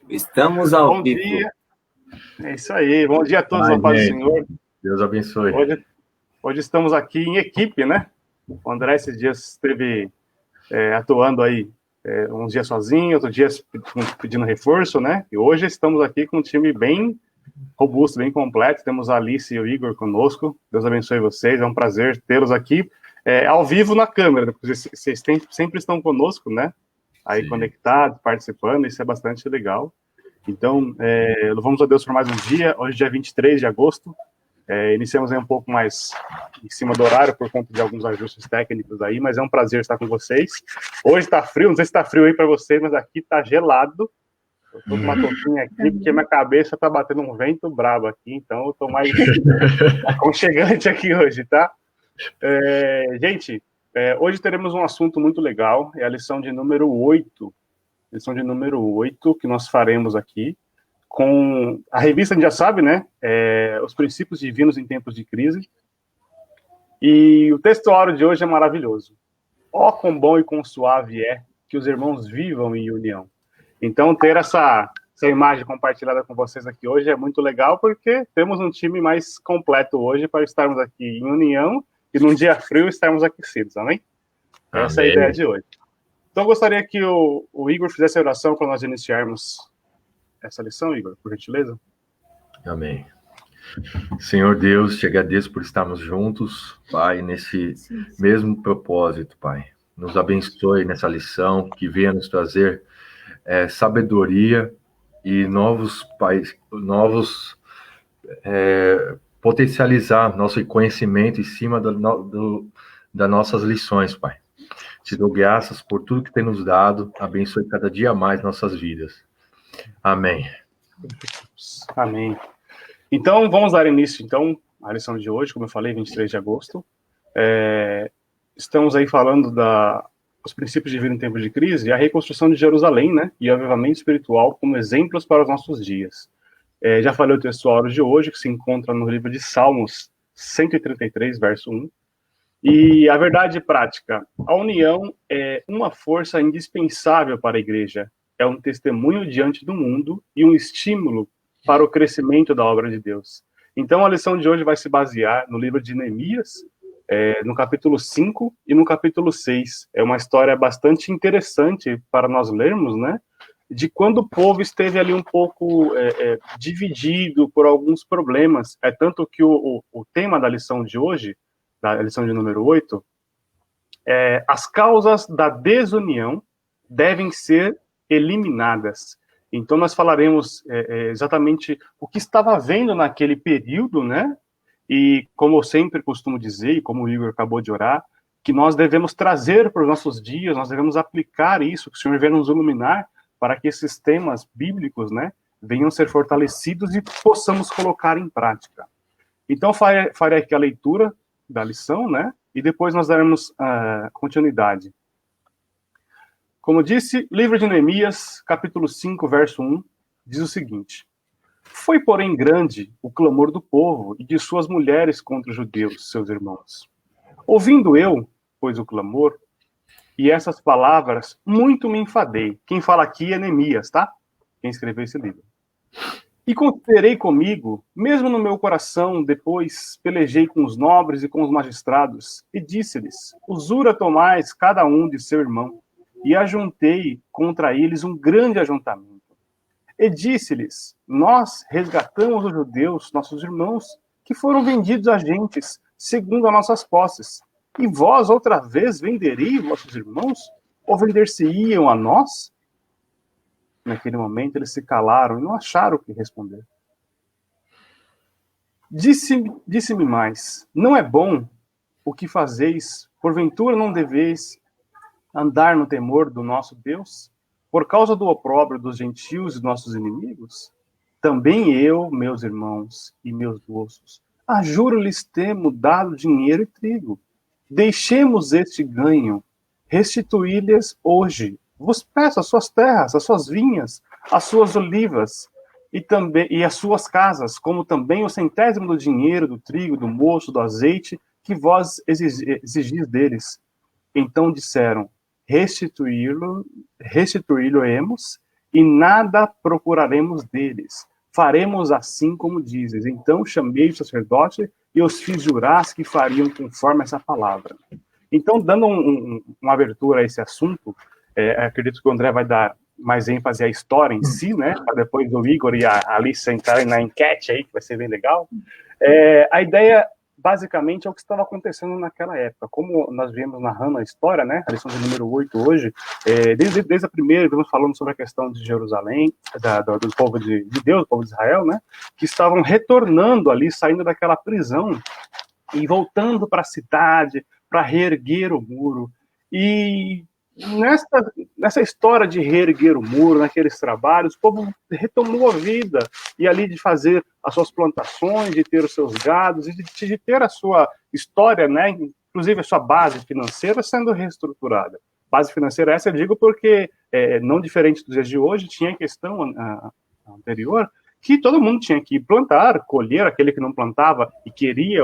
Estamos ao Bom vivo. dia. É isso aí. Bom dia a todos, a paz do Senhor. Deus abençoe. Hoje estamos aqui em equipe, né? O André esses dias esteve atuando aí uns dias sozinho, outros dias pedindo reforço, né? E hoje estamos aqui com um time bem robusto, bem completo. Temos a Alice e o Igor conosco. Deus abençoe vocês. É um prazer tê-los aqui ao vivo na câmera, porque vocês sempre estão conosco, né? Aí Sim. Conectados, participando. Isso é bastante legal. Então, louvamos a Deus por mais um dia. Hoje, dia 23 de agosto. Iniciamos aí um pouco mais em cima do horário, por conta de alguns ajustes técnicos aí, mas é um prazer estar com vocês. Hoje está frio, não sei se está frio aí para vocês, mas aqui está gelado. Eu estou com uma touquinha aqui, porque minha cabeça está batendo um vento brabo aqui, então eu estou mais aconchegante aqui hoje, tá? Gente, hoje teremos um assunto muito legal, é a lição de número 8. Lição de número 8 que nós faremos aqui. Com a revista, a gente já sabe, né? Os princípios divinos em tempos de crise. E o textuário de hoje é maravilhoso. Ó, quão bom e quão suave é que os irmãos vivam em união. Então, ter essa imagem compartilhada com vocês aqui hoje é muito legal, porque temos um time mais completo hoje para estarmos aqui em união e num dia frio estarmos aquecidos, amém? Essa é a ideia de hoje. Então, eu gostaria que o Igor fizesse a oração para nós iniciarmos essa lição, Igor, por gentileza. Amém. Senhor Deus, te agradeço por estarmos juntos, Pai, nesse mesmo propósito, Pai. Nos abençoe nessa lição, que venha nos trazer sabedoria e potencializar nosso conhecimento em cima das nossas lições, Pai. Te dou graças por tudo que tem nos dado, abençoe cada dia mais nossas vidas. Amém. Amém. Então, vamos dar início, então, à lição de hoje, como eu falei, 23 de agosto. Estamos aí falando dos princípios de vida em tempos de crise e a reconstrução de Jerusalém, né? E o avivamento espiritual como exemplos para os nossos dias. Já falei o textuário de hoje, que se encontra no livro de Salmos 133, verso 1. E a verdade prática, a união é uma força indispensável para a igreja. É um testemunho diante do mundo e um estímulo para o crescimento da obra de Deus. Então, a lição de hoje vai se basear no livro de Neemias, no capítulo 5 e no capítulo 6. É uma história bastante interessante para nós lermos, né? De quando o povo esteve ali um pouco dividido por alguns problemas. Tanto que o tema da lição de hoje, da lição de número 8, as causas da desunião devem ser eliminadas. Então, nós falaremos exatamente o que estava havendo naquele período, né? E, como eu sempre costumo dizer, e como o Igor acabou de orar, que nós devemos trazer para os nossos dias, nós devemos aplicar isso, que o Senhor venha nos iluminar, para que esses temas bíblicos, né, venham ser fortalecidos e possamos colocar em prática. Então, farei aqui a leitura da lição, né? E depois nós daremos continuidade. Como disse, livro de Neemias, capítulo 5, verso 1, diz o seguinte: Foi, porém, grande o clamor do povo e de suas mulheres contra os judeus, seus irmãos. Ouvindo eu, pois, o clamor, e essas palavras, muito me enfadei. Quem fala aqui é Neemias, tá? Quem escreveu esse livro. E considerei comigo, mesmo no meu coração, depois pelejei com os nobres e com os magistrados, e disse-lhes: Usura tomais cada um de seu irmão, e ajuntei contra eles um grande ajuntamento. E disse-lhes: Nós resgatamos os judeus, nossos irmãos, que foram vendidos a gentes, segundo as nossas posses. E vós, outra vez, vendereis vossos irmãos? Ou vender-se-iam a nós? Naquele momento, eles se calaram e não acharam o que responder. Disse-me mais: Não é bom o que fazeis? Porventura não deveis andar no temor do nosso Deus, por causa do opróbrio dos gentios e nossos inimigos? Também eu, meus irmãos e meus moços, ajuro-lhes temo dado dinheiro e trigo. Deixemos este ganho, restituí-lhes hoje. Vos peço as suas terras, as suas vinhas, as suas olivas e as suas casas, como também o centésimo do dinheiro, do trigo, do moço, do azeite, que vós exigis deles. Então disseram: restituí-lo-emos e nada procuraremos deles. Faremos assim como dizes. Então chamei o sacerdote e os fiz jurar que fariam conforme essa palavra. Então, dando uma abertura a esse assunto, acredito que o André vai dar mais ênfase à história em si, né? Para depois o Igor e a Alice entrarem na enquete aí, que vai ser bem legal. A ideia, basicamente, é o que estava acontecendo naquela época. Como nós viemos narrando a história, né? A lição de número 8 hoje, desde a primeira, estamos falando sobre a questão de Jerusalém, do povo de Deus, do povo de Israel, né? Que estavam retornando ali, saindo daquela prisão e voltando para a cidade, para reerguer o muro. E nessa história de reerguer o muro, naqueles trabalhos, o povo retomou a vida, e ali de fazer as suas plantações, de ter os seus gados, e de ter a sua história, né, inclusive a sua base financeira sendo reestruturada. Base financeira essa eu digo porque, não diferente dos dias de hoje, tinha a questão anterior, que todo mundo tinha que plantar, colher, aquele que não plantava e queria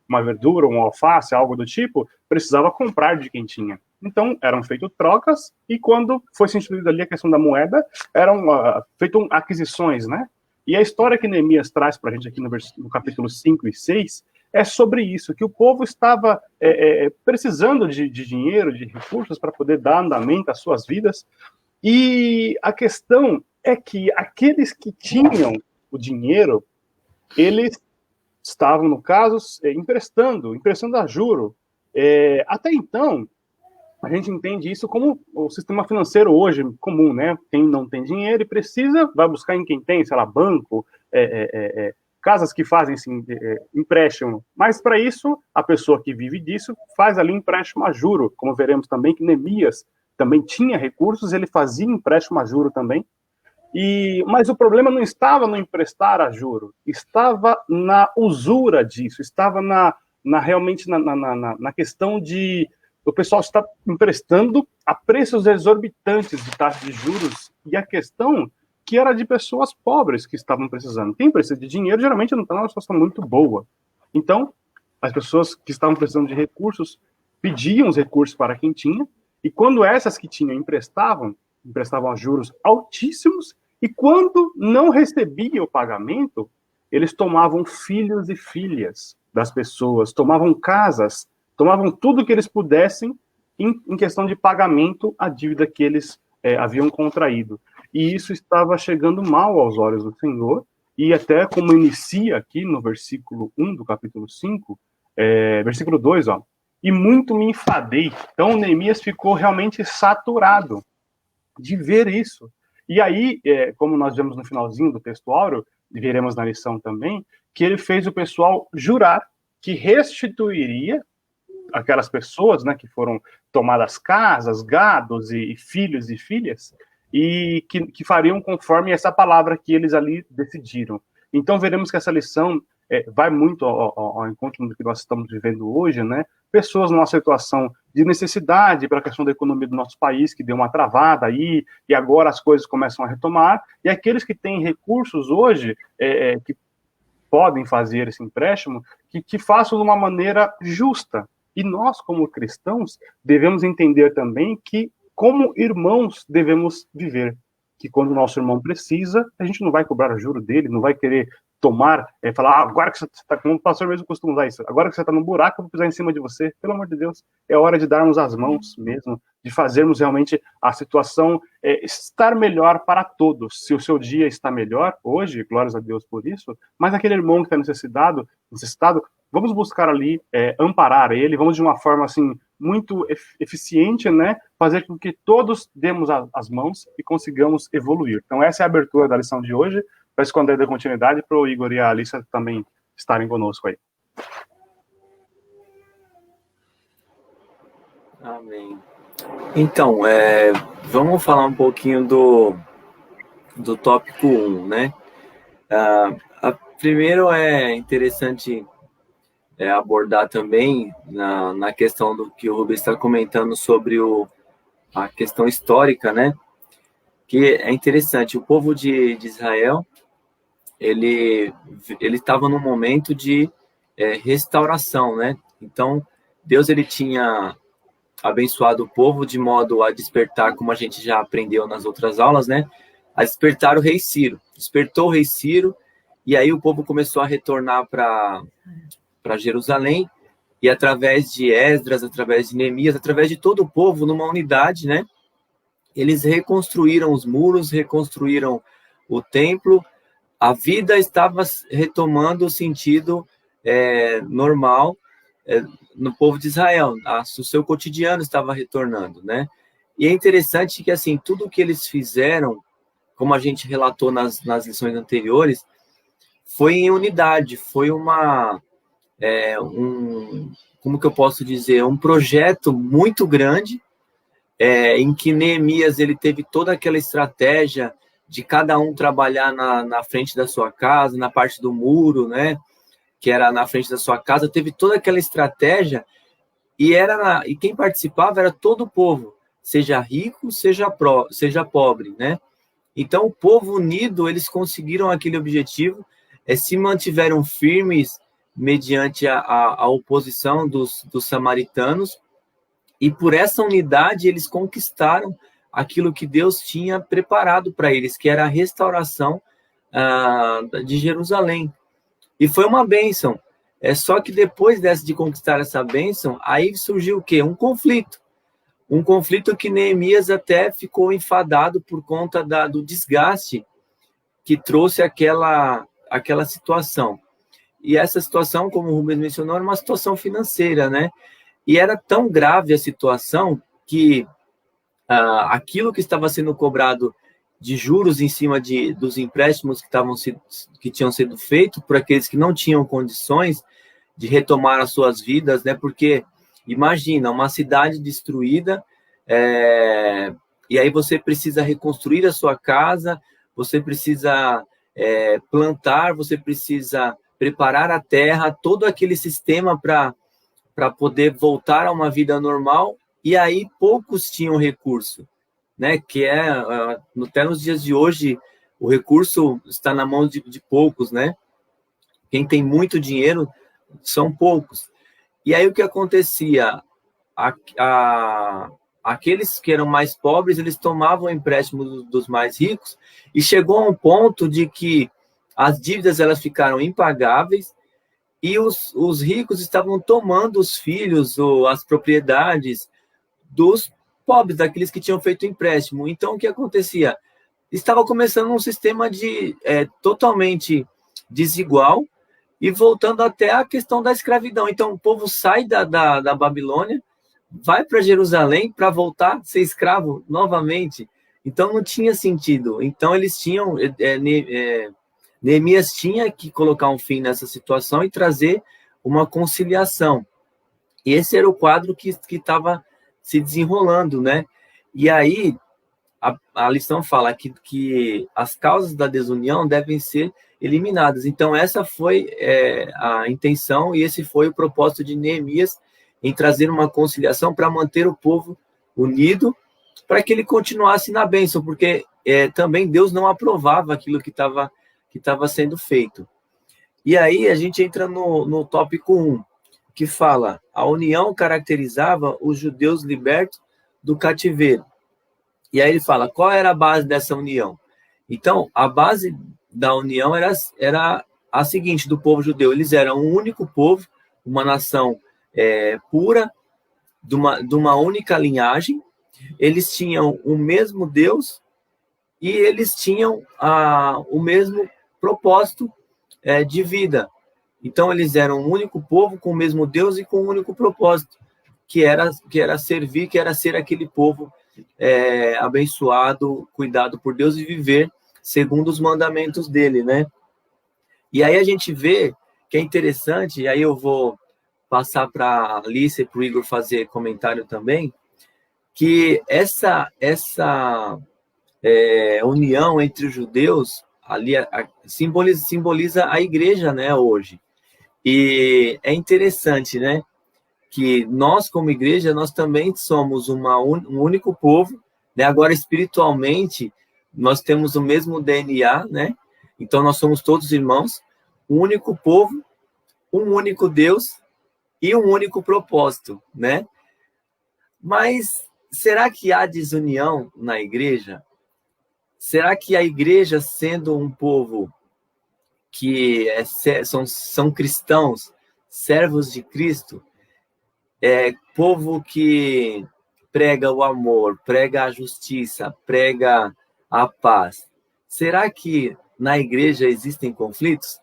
uma verdura, um alface, algo do tipo, precisava comprar de quem tinha. Então, eram feitas trocas, e quando foi instituída ali a questão da moeda, eram feitas aquisições, né? E a história que Neemias traz para a gente aqui no capítulo 5 e 6 é sobre isso, que o povo estava precisando de dinheiro, de recursos para poder dar andamento às suas vidas, e a questão é que aqueles que tinham o dinheiro, eles estavam, no caso, emprestando a juro. Até então, a gente entende isso como o sistema financeiro hoje comum, né? Quem não tem dinheiro e precisa, vai buscar em quem tem, sei lá, banco, casas que fazem assim, empréstimo. Mas para isso, a pessoa que vive disso faz ali empréstimo a juro, como veremos também que Neemias também tinha recursos, ele fazia empréstimo a juro também. Mas o problema não estava no emprestar a juro, estava na usura disso, estava realmente na questão de o pessoal está emprestando a preços exorbitantes de taxa de juros, e a questão que era de pessoas pobres que estavam precisando. Quem precisa de dinheiro geralmente não está numa situação muito boa. Então, as pessoas que estavam precisando de recursos pediam os recursos para quem tinha, e quando essas que tinham emprestavam a juros altíssimos, e quando não recebia o pagamento, eles tomavam filhos e filhas das pessoas, tomavam casas, tomavam tudo que eles pudessem em questão de pagamento à dívida que eles haviam contraído. E isso estava chegando mal aos olhos do Senhor, e até como inicia aqui no versículo 1 do capítulo 5, versículo 2, ó, e muito me enfadei. Então, Neemias ficou realmente saturado de ver isso. E aí, como nós vemos no finalzinho do texto áureo, e veremos na lição também, que ele fez o pessoal jurar que restituiria aquelas pessoas, né, que foram tomadas casas, gados e filhos e filhas, e que fariam conforme essa palavra que eles ali decidiram. Então, veremos que essa lição vai muito ao encontro do que nós estamos vivendo hoje, né? Pessoas numa situação de necessidade para a questão da economia do nosso país, que deu uma travada aí, e agora as coisas começam a retomar, e aqueles que têm recursos hoje, que podem fazer esse empréstimo, que façam de uma maneira justa. E nós, como cristãos, devemos entender também que, como irmãos, devemos viver. Que quando o nosso irmão precisa, a gente não vai cobrar o juro dele, não vai querer tomar, falar, agora que você está, como o pastor mesmo costuma usar isso, agora que você está no buraco, eu vou pisar em cima de você. Pelo amor de Deus, é hora de darmos as mãos mesmo, de fazermos realmente a situação estar melhor para todos. Se o seu dia está melhor, hoje, glórias a Deus por isso, mas aquele irmão que está necessitado, vamos buscar ali, amparar ele, vamos de uma forma assim, muito eficiente, né, fazer com que todos demos as mãos e consigamos evoluir. Então essa é a abertura da lição de hoje. Para esconder da continuidade, para o Igor e a Alice também estarem conosco aí. Amém. Então, vamos falar um pouquinho do tópico 1, né? Primeiro é interessante abordar também na questão do que o Rubens está comentando sobre a questão histórica, né? Que é interessante, o povo de Israel, ele estava num momento de restauração, né? Então, Deus ele tinha abençoado o povo de modo a despertar, como a gente já aprendeu nas outras aulas, né? A despertar o rei Ciro. Despertou o rei Ciro, e aí o povo começou a retornar para Jerusalém, e através de Esdras, através de Neemias, através de todo o povo, numa unidade, né? Eles reconstruíram os muros, reconstruíram o templo, a vida estava retomando o sentido normal no povo de Israel, o seu cotidiano estava retornando, né? E é interessante que, assim, tudo que eles fizeram, como a gente relatou nas lições anteriores, foi em unidade, foi como que eu posso dizer, um projeto muito grande, em que Neemias ele teve toda aquela estratégia de cada um trabalhar na frente da sua casa, na parte do muro, né, que era na frente da sua casa, teve toda aquela estratégia, e quem participava era todo o povo, seja rico, seja pobre, né? Então, o povo unido, eles conseguiram aquele objetivo, se mantiveram firmes mediante a oposição dos samaritanos, e por essa unidade eles conquistaram aquilo que Deus tinha preparado para eles, que era a restauração de Jerusalém. E foi uma bênção. Só que depois de conquistar essa bênção, aí surgiu o quê? Um conflito. Um conflito que Neemias até ficou enfadado por conta do desgaste que trouxe aquela situação. E essa situação, como o Rubens mencionou, era uma situação financeira, né? E era tão grave a situação que aquilo que estava sendo cobrado de juros em cima dos empréstimos que tinham sido feitos por aqueles que não tinham condições de retomar as suas vidas, né? Porque, imagina, uma cidade destruída, e aí você precisa reconstruir a sua casa, você precisa plantar, você precisa preparar a terra, todo aquele sistema para poder voltar a uma vida normal, e aí poucos tinham recurso, né? Que até nos dias de hoje, o recurso está na mão de poucos, né? Quem tem muito dinheiro são poucos. E aí o que acontecia? Aqueles que eram mais pobres, eles tomavam empréstimo dos mais ricos, e chegou a um ponto de que as dívidas elas ficaram impagáveis, e os ricos estavam tomando os filhos ou as propriedades dos pobres, daqueles que tinham feito empréstimo. Então, o que acontecia? Estava começando um sistema totalmente desigual, e voltando até a questão da escravidão. Então, o povo sai da Babilônia, vai para Jerusalém para voltar a ser escravo novamente. Então, não tinha sentido. Então, eles tinham... Neemias tinha que colocar um fim nessa situação e trazer uma conciliação. E esse era o quadro que estava se desenrolando, né? E aí, a lição fala que as causas da desunião devem ser eliminadas. Então, essa foi a intenção e esse foi o propósito de Neemias em trazer uma conciliação para manter o povo unido, para que ele continuasse na bênção, porque também Deus não aprovava aquilo que estava sendo feito. E aí a gente entra no tópico 1, que fala: a união caracterizava os judeus libertos do cativeiro. E aí ele fala, qual era a base dessa união? Então, a base da união era a seguinte, do povo judeu: eles eram um único povo, uma nação pura, de uma única linhagem, eles tinham o mesmo Deus, e eles tinham o mesmo propósito de vida. Então, eles eram um único povo, com o mesmo Deus e com um único propósito, que era servir, que era ser aquele povo abençoado, cuidado por Deus e viver segundo os mandamentos dele, né? E aí a gente vê que é interessante, e aí eu vou passar para a Alice e para o Igor fazer comentário também, que essa união entre os judeus ali simboliza a igreja, né, hoje. E é interessante, né, que nós, como igreja, nós também somos um único povo, né? Agora, espiritualmente, nós temos o mesmo DNA, né? Então, nós somos todos irmãos, um único povo, um único Deus e um único propósito, né? Mas será que há desunião na igreja? Será que a igreja, sendo um povo que são cristãos, servos de Cristo, povo que prega o amor, prega a justiça, prega a paz, será que na igreja existem conflitos?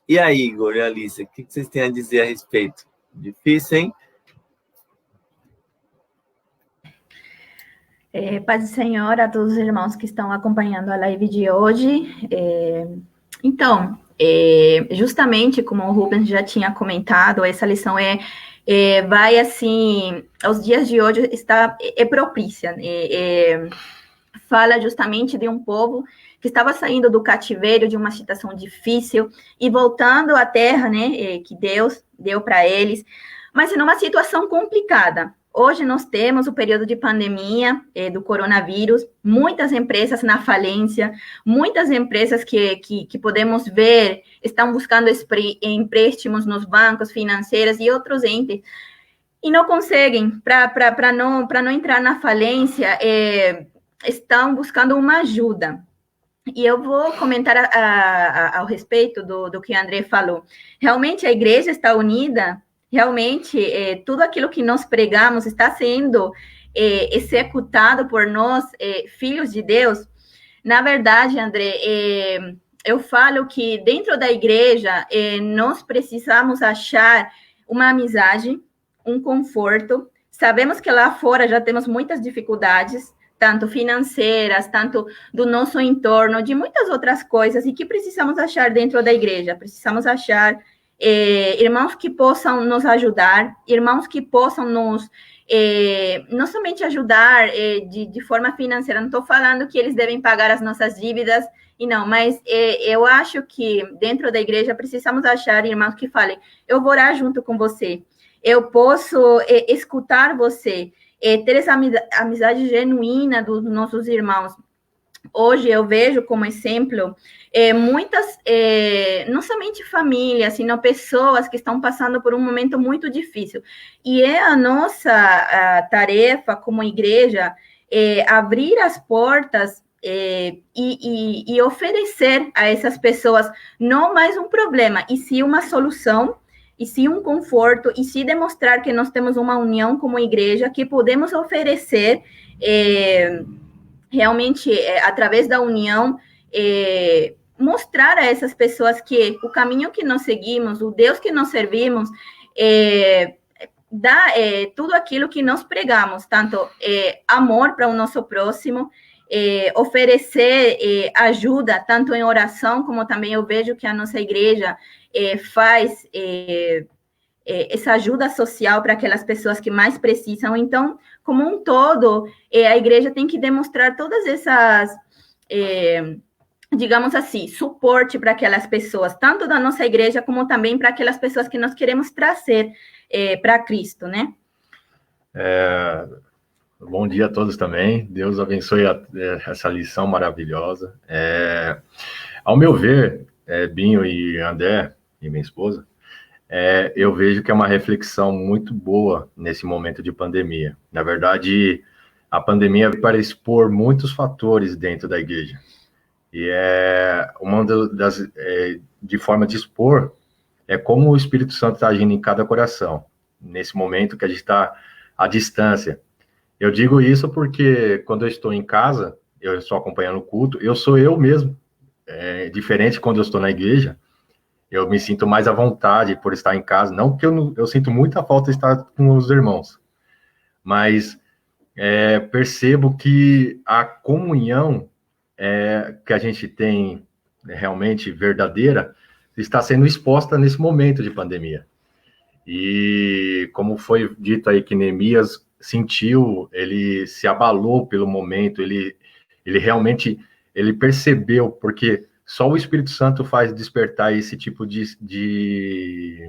E aí, Igor e Alice, o que vocês têm a dizer a respeito? Difícil, hein? Paz do Senhor a todos os irmãos que estão acompanhando a live de hoje. Então, justamente como o Rubens já tinha comentado, essa lição vai assim, aos dias de hoje é propícia. Fala justamente de um povo que estava saindo do cativeiro, de uma situação difícil, e voltando à terra, né, que Deus deu para eles, mas numa situação complicada. Hoje nós temos o período de pandemia do coronavírus, muitas empresas na falência, muitas empresas que podemos ver estão buscando empréstimos nos bancos financeiros e outros entes, e não conseguem, para não entrar na falência, estão buscando uma ajuda. E eu vou comentar ao respeito do que o André falou. Realmente a igreja está unida. Realmente, tudo aquilo que nós pregamos está sendo executado por nós, filhos de Deus. Na verdade, André, eu falo que dentro da igreja, nós precisamos achar uma amizade, um conforto. Sabemos que lá fora já temos muitas dificuldades, tanto financeiras, tanto do nosso entorno, de muitas outras coisas, e que precisamos achar dentro da igreja. Precisamos achar irmãos que possam nos ajudar, irmãos que possam nos, não somente ajudar de forma financeira, não estou falando que eles devem pagar as nossas dívidas, e não, mas eu acho que dentro da igreja precisamos achar irmãos que falem, eu vou orar junto com você, eu posso escutar você, ter essa amizade genuína dos nossos irmãos. Hoje eu vejo como exemplo muitas, não somente famílias, sino pessoas que estão passando por um momento muito difícil. E é a nossa tarefa como igreja abrir as portas e oferecer a essas pessoas não mais um problema, e sim uma solução, e sim um conforto, e sim demonstrar que nós temos uma união como igreja, que podemos oferecer realmente, através da união, mostrar a essas pessoas que o caminho que nós seguimos, o Deus que nós servimos, dá tudo aquilo que nós pregamos, tanto amor para o nosso próximo, oferecer ajuda, tanto em oração, como também eu vejo que a nossa igreja faz essa ajuda social para aquelas pessoas que mais precisam. Então, como um todo, a igreja tem que demonstrar todas essas, digamos assim, suporte para aquelas pessoas, tanto da nossa igreja, como também para aquelas pessoas que nós queremos trazer para Cristo, né? Bom dia a todos também. Deus abençoe essa lição maravilhosa. Ao meu ver, Binho e André, e minha esposa, eu vejo que é uma reflexão muito boa nesse momento de pandemia. Na verdade, a pandemia veio para expor muitos fatores dentro da igreja. E uma de forma de expor como o Espírito Santo está agindo em cada coração, nesse momento que a gente está à distância. Eu digo isso porque quando eu estou em casa, eu estou acompanhando o culto, eu sou eu mesmo. Diferente quando eu estou na igreja, eu me sinto mais à vontade por estar em casa. Não que eu sinto muita falta de estar com os irmãos, mas percebo que a comunhão que a gente tem realmente verdadeira está sendo exposta nesse momento de pandemia. E como foi dito aí que Neemias sentiu, ele se abalou pelo momento, ele realmente percebeu, porque só o Espírito Santo faz despertar esse tipo de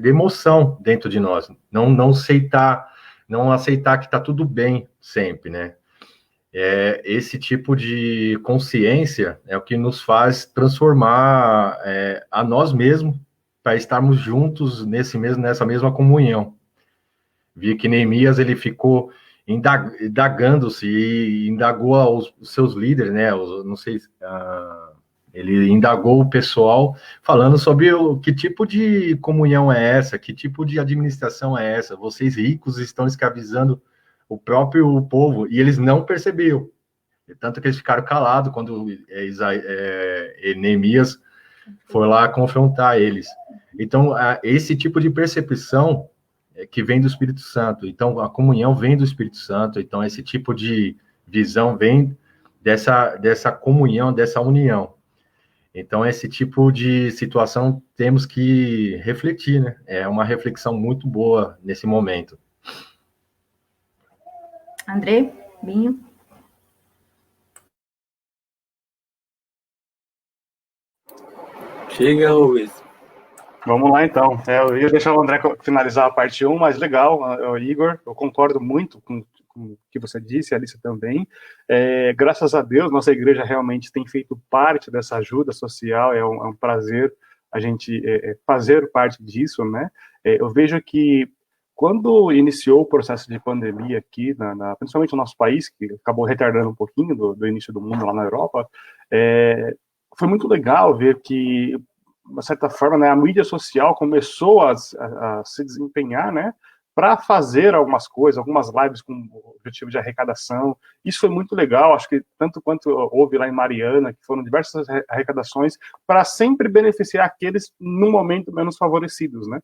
emoção dentro de nós. Não aceitar que está tudo bem sempre, né? Esse tipo de consciência é o que nos faz transformar a nós mesmos para estarmos juntos nessa mesma comunhão. Vi que Neemias, ele ficou indagando-se e indagou aos seus líderes, né? Não sei, ele indagou o pessoal falando sobre que tipo de comunhão é essa, que tipo de administração é essa. Vocês ricos estão escravizando o próprio povo, e eles não percebiam. Tanto que eles ficaram calados quando Neemias foi lá confrontar eles. Então, esse tipo de percepção que vem do Espírito Santo. Então, a comunhão vem do Espírito Santo. Então, esse tipo de visão vem dessa comunhão, dessa união. Então, esse tipo de situação temos que refletir, né? É uma reflexão muito boa nesse momento. André, Binho. Chega, Rubens. Vamos lá, então. Eu ia deixar o André finalizar a parte 1, mas legal, Igor, eu concordo muito com o que você disse, a Alice também. Graças a Deus, nossa igreja realmente tem feito parte dessa ajuda social, é um prazer a gente fazer parte disso, né? Eu vejo que quando iniciou o processo de pandemia aqui, principalmente no nosso país, que acabou retardando um pouquinho do início do mundo lá na Europa, foi muito legal ver que, de uma certa forma, né, a mídia social começou a se desempenhar, né, para fazer algumas coisas, algumas lives com objetivo de arrecadação. Isso foi muito legal, acho que tanto quanto houve lá em Mariana, que foram diversas arrecadações, para sempre beneficiar aqueles, no momento, menos favorecidos, né.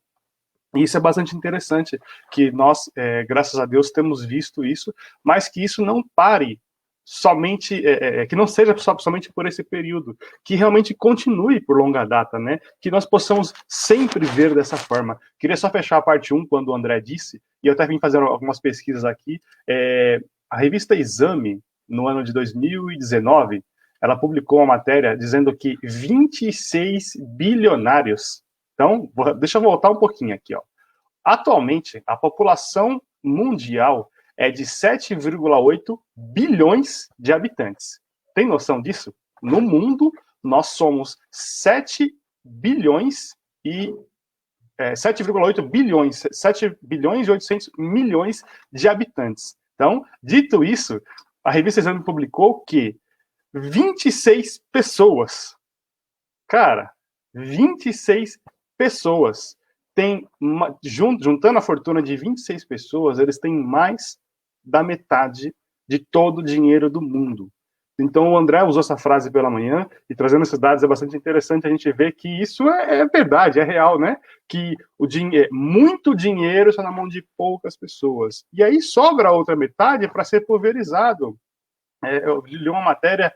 E isso é bastante interessante, que nós, graças a Deus, temos visto isso, mas que isso não pare somente, que não seja somente por esse período, que realmente continue por longa data, né? Que nós possamos sempre ver dessa forma. Queria só fechar a parte 1, quando o André disse, e eu até vim fazer algumas pesquisas aqui, a revista Exame, no ano de 2019, ela publicou uma matéria dizendo que 26 bilionários, então, deixa eu voltar um pouquinho aqui, ó. Atualmente, a população mundial é de 7,8 bilhões de habitantes. Tem noção disso? No mundo, nós somos 7 bilhões e 7,8 bilhões, 7 bilhões e 800 milhões de habitantes. Então, dito isso, a revista Exame publicou que 26 pessoas, cara, 26 pessoas têm, juntando a fortuna de 26 pessoas, eles têm mais da metade de todo o dinheiro do mundo. Então, o André usou essa frase pela manhã, e trazendo esses dados é bastante interessante a gente ver que isso é verdade, é real, né? Que muito dinheiro está na mão de poucas pessoas. E aí sobra a outra metade para ser pulverizado. Eu li uma matéria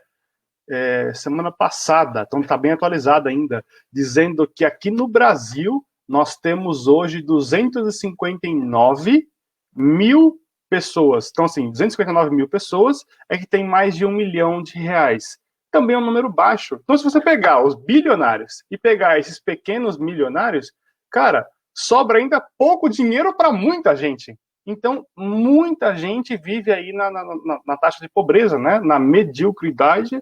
semana passada, então está bem atualizada ainda, dizendo que aqui no Brasil nós temos hoje 259 mil pessoas. Então, assim, 259 mil pessoas é que tem mais de R$1 milhão. Também é um número baixo. Então, se você pegar os bilionários e pegar esses pequenos milionários, cara, sobra ainda pouco dinheiro para muita gente. Então, muita gente vive aí na taxa de pobreza, né? Na mediocridade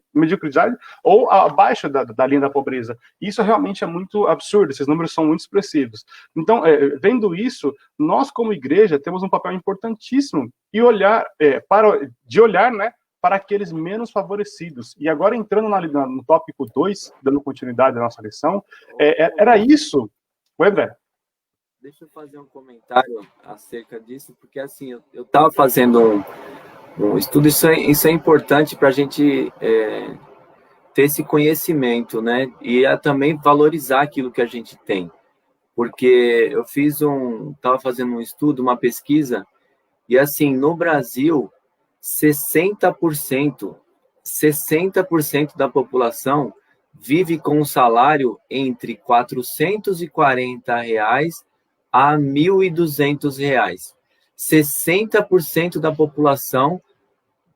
ou abaixo da linha da pobreza. Isso realmente é muito absurdo, esses números são muito expressivos. Então, vendo isso, nós como igreja temos um papel importantíssimo e olhar, né, para aqueles menos favorecidos. E agora entrando no tópico 2, dando continuidade à nossa lição, era isso. Oi, André? Deixa eu fazer um comentário acerca disso, porque assim, eu estava fazendo um estudo, isso é importante para a gente ter esse conhecimento, né? E também valorizar aquilo que a gente tem. Porque eu estava fazendo um estudo, uma pesquisa, e assim, no Brasil, 60% da população vive com um salário entre R$ 440 a R$ 1.200. 60% da população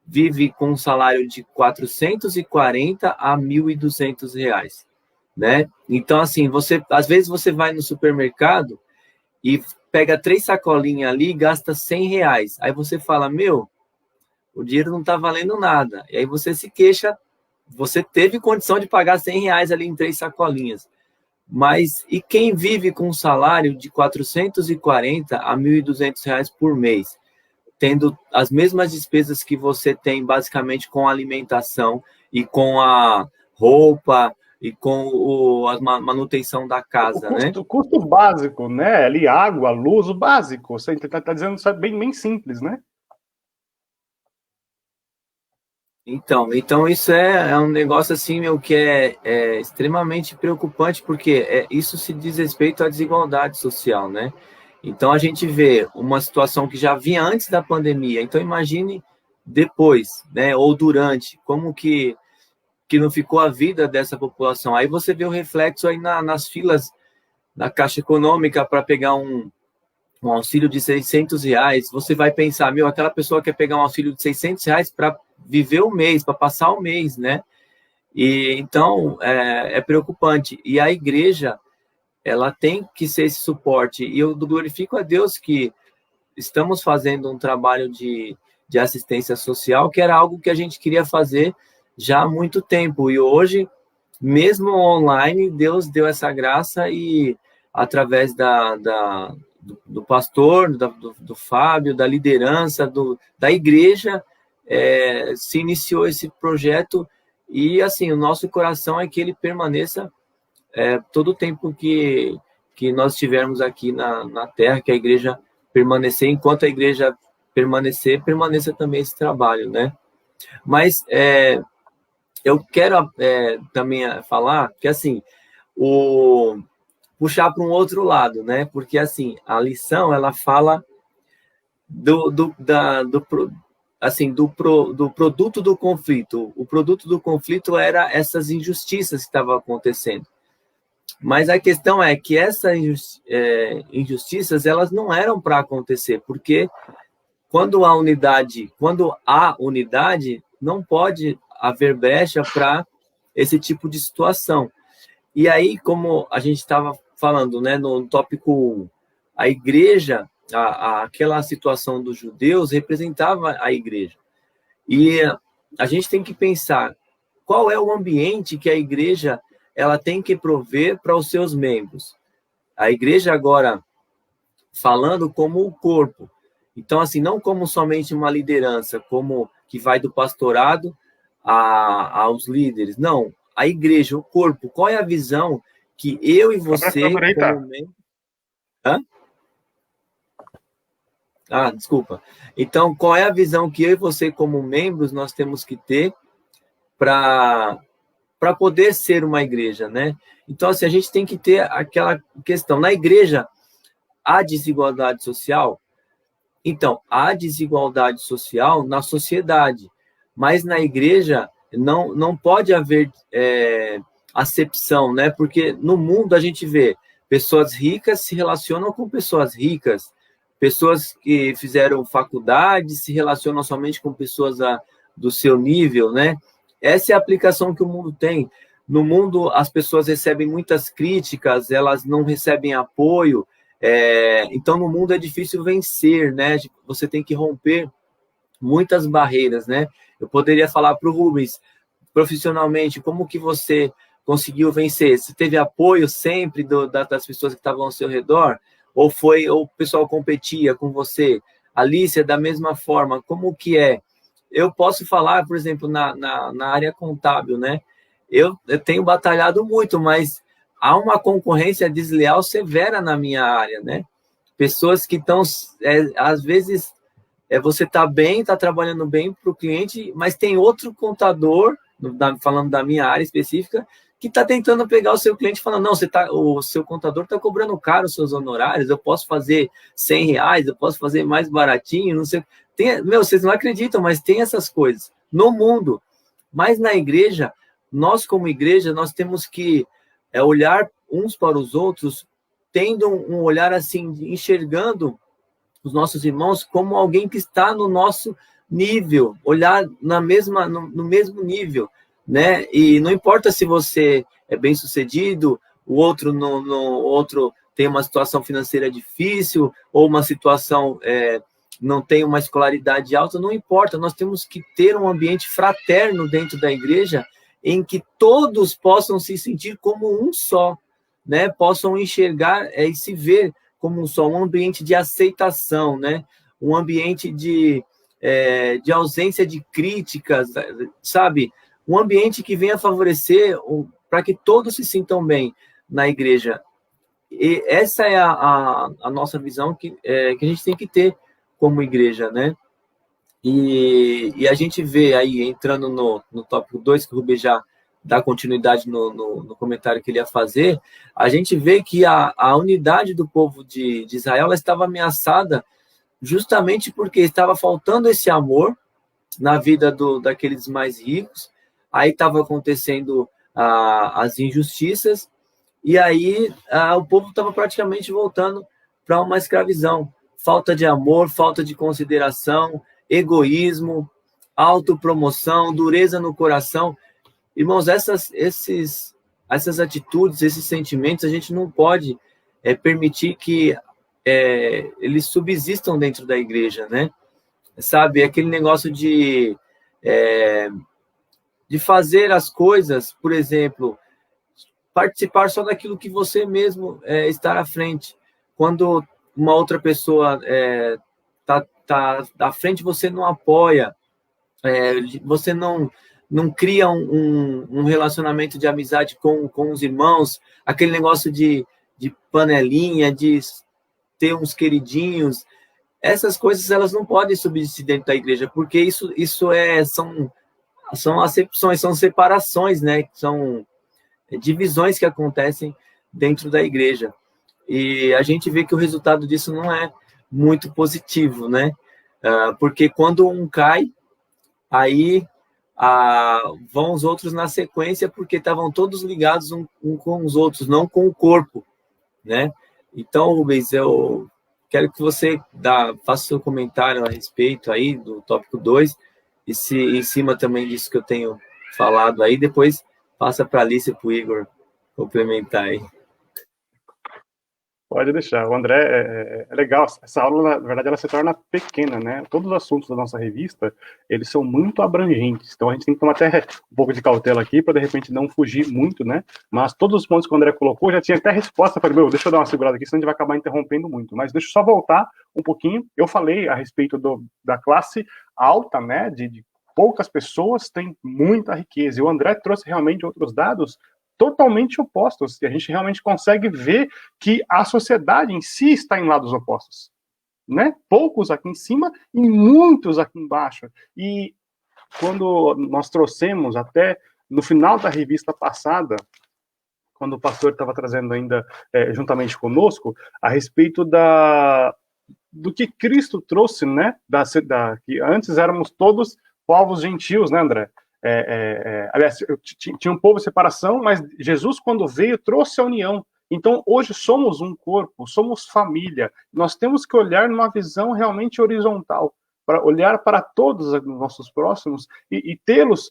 vive com um salário de 440 a R$ 1.200, né? Então, assim, às vezes você vai no supermercado e pega 3 sacolinhas ali e gasta R$100. Aí você fala, o dinheiro não está valendo nada. E aí você se queixa, você teve condição de pagar R$100 ali em 3 sacolinhas. Mas e quem vive com um salário de 440 a 1.200 reais por mês, tendo as mesmas despesas que você tem basicamente com a alimentação e com a roupa e com a manutenção da casa, né? O custo básico, né? Ali, água, luz, o básico. Você está dizendo isso é bem simples, né? Então isso é um negócio assim, meu, que é extremamente preocupante, porque isso se diz respeito à desigualdade social, né? Então a gente vê uma situação que já vinha antes da pandemia, então imagine depois, né? Ou durante, como que não ficou a vida dessa população. Aí você vê o reflexo aí nas filas da Caixa Econômica para pegar um auxílio de 600 reais, você vai pensar, meu, aquela pessoa quer pegar um auxílio de 600 reais para viver o mês, para passar o mês, né? E então é preocupante. E a igreja, ela tem que ser esse suporte. E eu glorifico a Deus que estamos fazendo um trabalho de assistência social, que era algo que a gente queria fazer já há muito tempo. E hoje, mesmo online, Deus deu essa graça e através do pastor, do Fábio, da liderança, da igreja, se iniciou esse projeto e, assim, o nosso coração é que ele permaneça todo o tempo que nós estivermos aqui na Terra, que a igreja permanecer, enquanto a igreja permaneça também esse trabalho, né? Mas eu quero também falar que, assim, puxar para um outro lado, né? Porque, assim, a lição, ela fala do produto do conflito. O produto do conflito era essas injustiças que estavam acontecendo. Mas a questão é que essas injustiças, elas não eram para acontecer, porque quando há unidade, não pode haver brecha para esse tipo de situação. E aí, como a gente estava falando, né, no tópico 1, a igreja, aquela situação dos judeus representava a igreja. E a gente tem que pensar qual é o ambiente que a igreja ela tem que prover para os seus membros. A igreja agora, falando como o corpo. Então, assim, não como somente uma liderança, como que vai do pastorado aos líderes. Não, a igreja, o corpo, qual é a visão que eu e você, como membro... Desculpa. Então, qual é a visão que eu e você, como membros, nós temos que ter para poder ser uma igreja, né? Então, assim, a gente tem que ter aquela questão. Na igreja, há desigualdade social? Então, há desigualdade social na sociedade, mas na igreja não pode haver acepção, né? Porque no mundo a gente vê pessoas ricas se relacionam com pessoas ricas, pessoas que fizeram faculdade se relacionam somente com pessoas do seu nível, né? Essa é a aplicação que o mundo tem. No mundo, as pessoas recebem muitas críticas, elas não recebem apoio, então no mundo é difícil vencer, né? Você tem que romper muitas barreiras, né? Eu poderia falar para o Rubens, profissionalmente, como que você conseguiu vencer? Você teve apoio sempre das pessoas que estavam ao seu redor? Ou o pessoal competia com você? Alicia, da mesma forma, como que é? Eu posso falar, por exemplo, na área contábil, né? Eu tenho batalhado muito, mas há uma concorrência desleal severa na minha área, né? Pessoas que estão, às vezes, você está bem, está trabalhando bem para o cliente, mas tem outro contador, falando da minha área específica, que está tentando pegar o seu cliente falando, não, o seu contador está cobrando caro os seus honorários, eu posso fazer 100 reais, eu posso fazer mais baratinho, não sei. Vocês não acreditam, mas tem essas coisas no mundo. Mas na igreja, nós como igreja, nós temos que olhar uns para os outros, tendo um olhar assim, enxergando os nossos irmãos como alguém que está no nosso nível, olhar no mesmo nível, né? E não importa se você é bem-sucedido, o outro tem uma situação financeira difícil, ou uma situação não tem uma escolaridade alta, não importa, nós temos que ter um ambiente fraterno dentro da igreja, em que todos possam se sentir como um só, né, possam enxergar e se ver como só um ambiente de aceitação, né, um ambiente de ausência de críticas, sabe? Um ambiente que venha favorecer para que todos se sintam bem na igreja. E essa é a nossa visão que a gente tem que ter como igreja, né? E a gente vê aí, entrando no tópico 2, que o Rubem já dá continuidade no comentário que ele ia fazer, a gente vê que a unidade do povo de Israel ela estava ameaçada justamente porque estava faltando esse amor na vida daqueles mais ricos, aí estava acontecendo as injustiças, e aí o povo estava praticamente voltando para uma escravidão. Falta de amor, falta de consideração, egoísmo, autopromoção, dureza no coração. Irmãos, essas atitudes, esses sentimentos, a gente não pode permitir que eles subsistam dentro da igreja, né? Sabe, aquele negócio de fazer as coisas, por exemplo, participar só daquilo que você mesmo está à frente. Quando uma outra pessoa está à frente, você não apoia, você não cria um relacionamento de amizade com os irmãos, aquele negócio de panelinha, de ter uns queridinhos. Essas coisas elas não podem subsistir dentro da igreja, porque isso são acepções, são separações, né? São divisões que acontecem dentro da igreja. E a gente vê que o resultado disso não é muito positivo, né? Porque quando um cai, aí vão os outros na sequência, porque estavam todos ligados um com os outros, não com o corpo, né? Então, Rubens, eu quero que você faça seu comentário a respeito aí do tópico 2, e em cima também disso que eu tenho falado aí, depois passa para a Alice e para o Igor complementar aí. Pode deixar. O André, é legal. Essa aula, na verdade, ela se torna pequena, né? Todos os assuntos da nossa revista, eles são muito abrangentes. Então, a gente tem que tomar até um pouco de cautela aqui, para, de repente, não fugir muito, né? Mas todos os pontos que o André colocou, já tinha até resposta. Falei, deixa eu dar uma segurada aqui, senão a gente vai acabar interrompendo muito. Mas deixa eu só voltar um pouquinho. Eu falei a respeito da classe alta, né? De poucas pessoas têm muita riqueza. E o André trouxe realmente outros dados totalmente opostos, e a gente realmente consegue ver que a sociedade em si está em lados opostos, né? Poucos aqui em cima e muitos aqui embaixo. E quando nós trouxemos até no final da revista passada, quando o pastor estava trazendo ainda juntamente conosco, a respeito do que Cristo trouxe, né? Que antes éramos todos povos gentios, né, André? Aliás, tinha um povo de separação, mas Jesus, quando veio, trouxe a união. Então, hoje somos um corpo, somos família. Nós temos que olhar numa visão realmente horizontal, para olhar para todos os nossos próximos e tê-los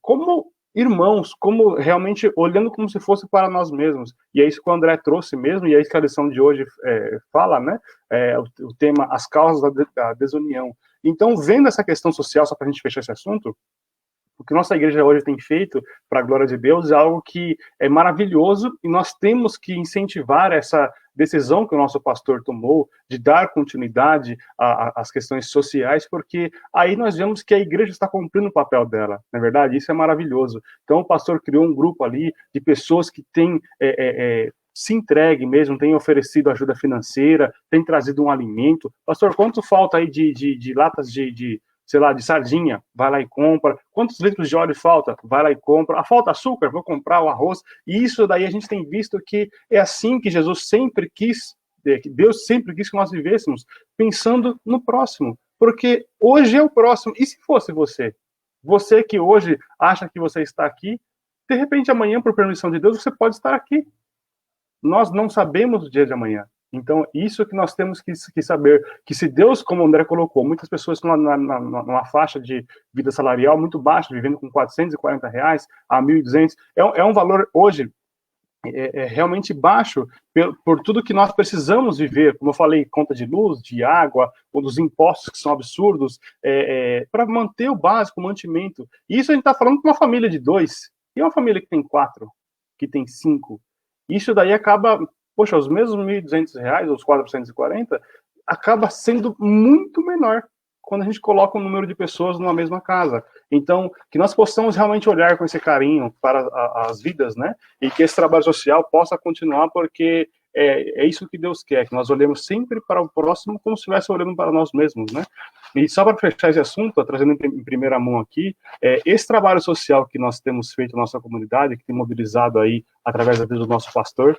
como irmãos, como realmente olhando como se fosse para nós mesmos. E é isso que o André trouxe mesmo, e é isso que a lição de hoje fala, né? O tema, as causas da desunião. Então, vendo essa questão social, só para a gente fechar esse assunto, o que nossa igreja hoje tem feito para a glória de Deus é algo que é maravilhoso, e nós temos que incentivar essa decisão que o nosso pastor tomou de dar continuidade às questões sociais, porque aí nós vemos que a igreja está cumprindo o papel dela, não é verdade? Isso é maravilhoso. Então o pastor criou um grupo ali de pessoas que têm se entregue mesmo, tem oferecido ajuda financeira, tem trazido um alimento. Pastor, quanto falta aí de latas sei lá, de sardinha? Vai lá e compra. Quantos litros de óleo falta? Vai lá e compra. Falta açúcar? Vou comprar o arroz. E isso daí a gente tem visto que é assim que Jesus sempre quis, que Deus sempre quis que nós vivêssemos, pensando no próximo. Porque hoje é o próximo. E se fosse você? Você que hoje acha que você está aqui, de repente amanhã, por permissão de Deus, você pode estar aqui. Nós não sabemos o dia de amanhã. Então, isso que nós temos que saber, que se Deus, como o André colocou, muitas pessoas estão numa faixa de vida salarial muito baixa, vivendo com R$440 a R$1.200, é um valor hoje realmente baixo por tudo que nós precisamos viver, como eu falei, conta de luz, de água, ou dos impostos que são absurdos, para manter o básico, o mantimento. E isso a gente está falando com uma família de 2, e uma família que tem 4, que tem 5, Isso daí acaba, poxa, os mesmos R$ 1.200, os 440, acaba sendo muito menor quando a gente coloca um número de pessoas numa mesma casa. Então, que nós possamos realmente olhar com esse carinho para as vidas, né? E que esse trabalho social possa continuar, porque é isso que Deus quer, que nós olhemos sempre para o próximo como se estivesse olhando para nós mesmos, né? E só para fechar esse assunto, trazendo em primeira mão aqui, esse trabalho social que nós temos feito na nossa comunidade, que tem mobilizado aí através da vida do nosso pastor,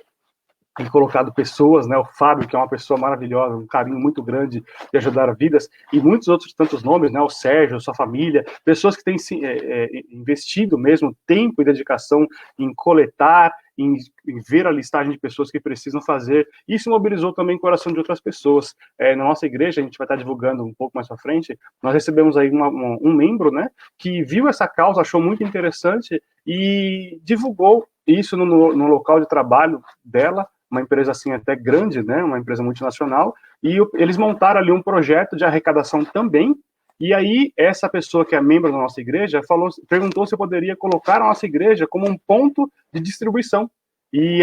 tem colocado pessoas, né, o Fábio, que é uma pessoa maravilhosa, um carinho muito grande de ajudar vidas, e muitos outros tantos nomes, né, o Sérgio, sua família, pessoas que têm investido mesmo tempo e dedicação em coletar, em ver a listagem de pessoas que precisam fazer. Isso mobilizou também o coração de outras pessoas. Na nossa igreja, a gente vai estar divulgando um pouco mais para frente, nós recebemos aí um membro, né, que viu essa causa, achou muito interessante e divulgou isso no local de trabalho dela, uma empresa assim até grande, né, uma empresa multinacional, e eles montaram ali um projeto de arrecadação também, e aí essa pessoa que é membro da nossa igreja perguntou se eu poderia colocar a nossa igreja como um ponto de distribuição, e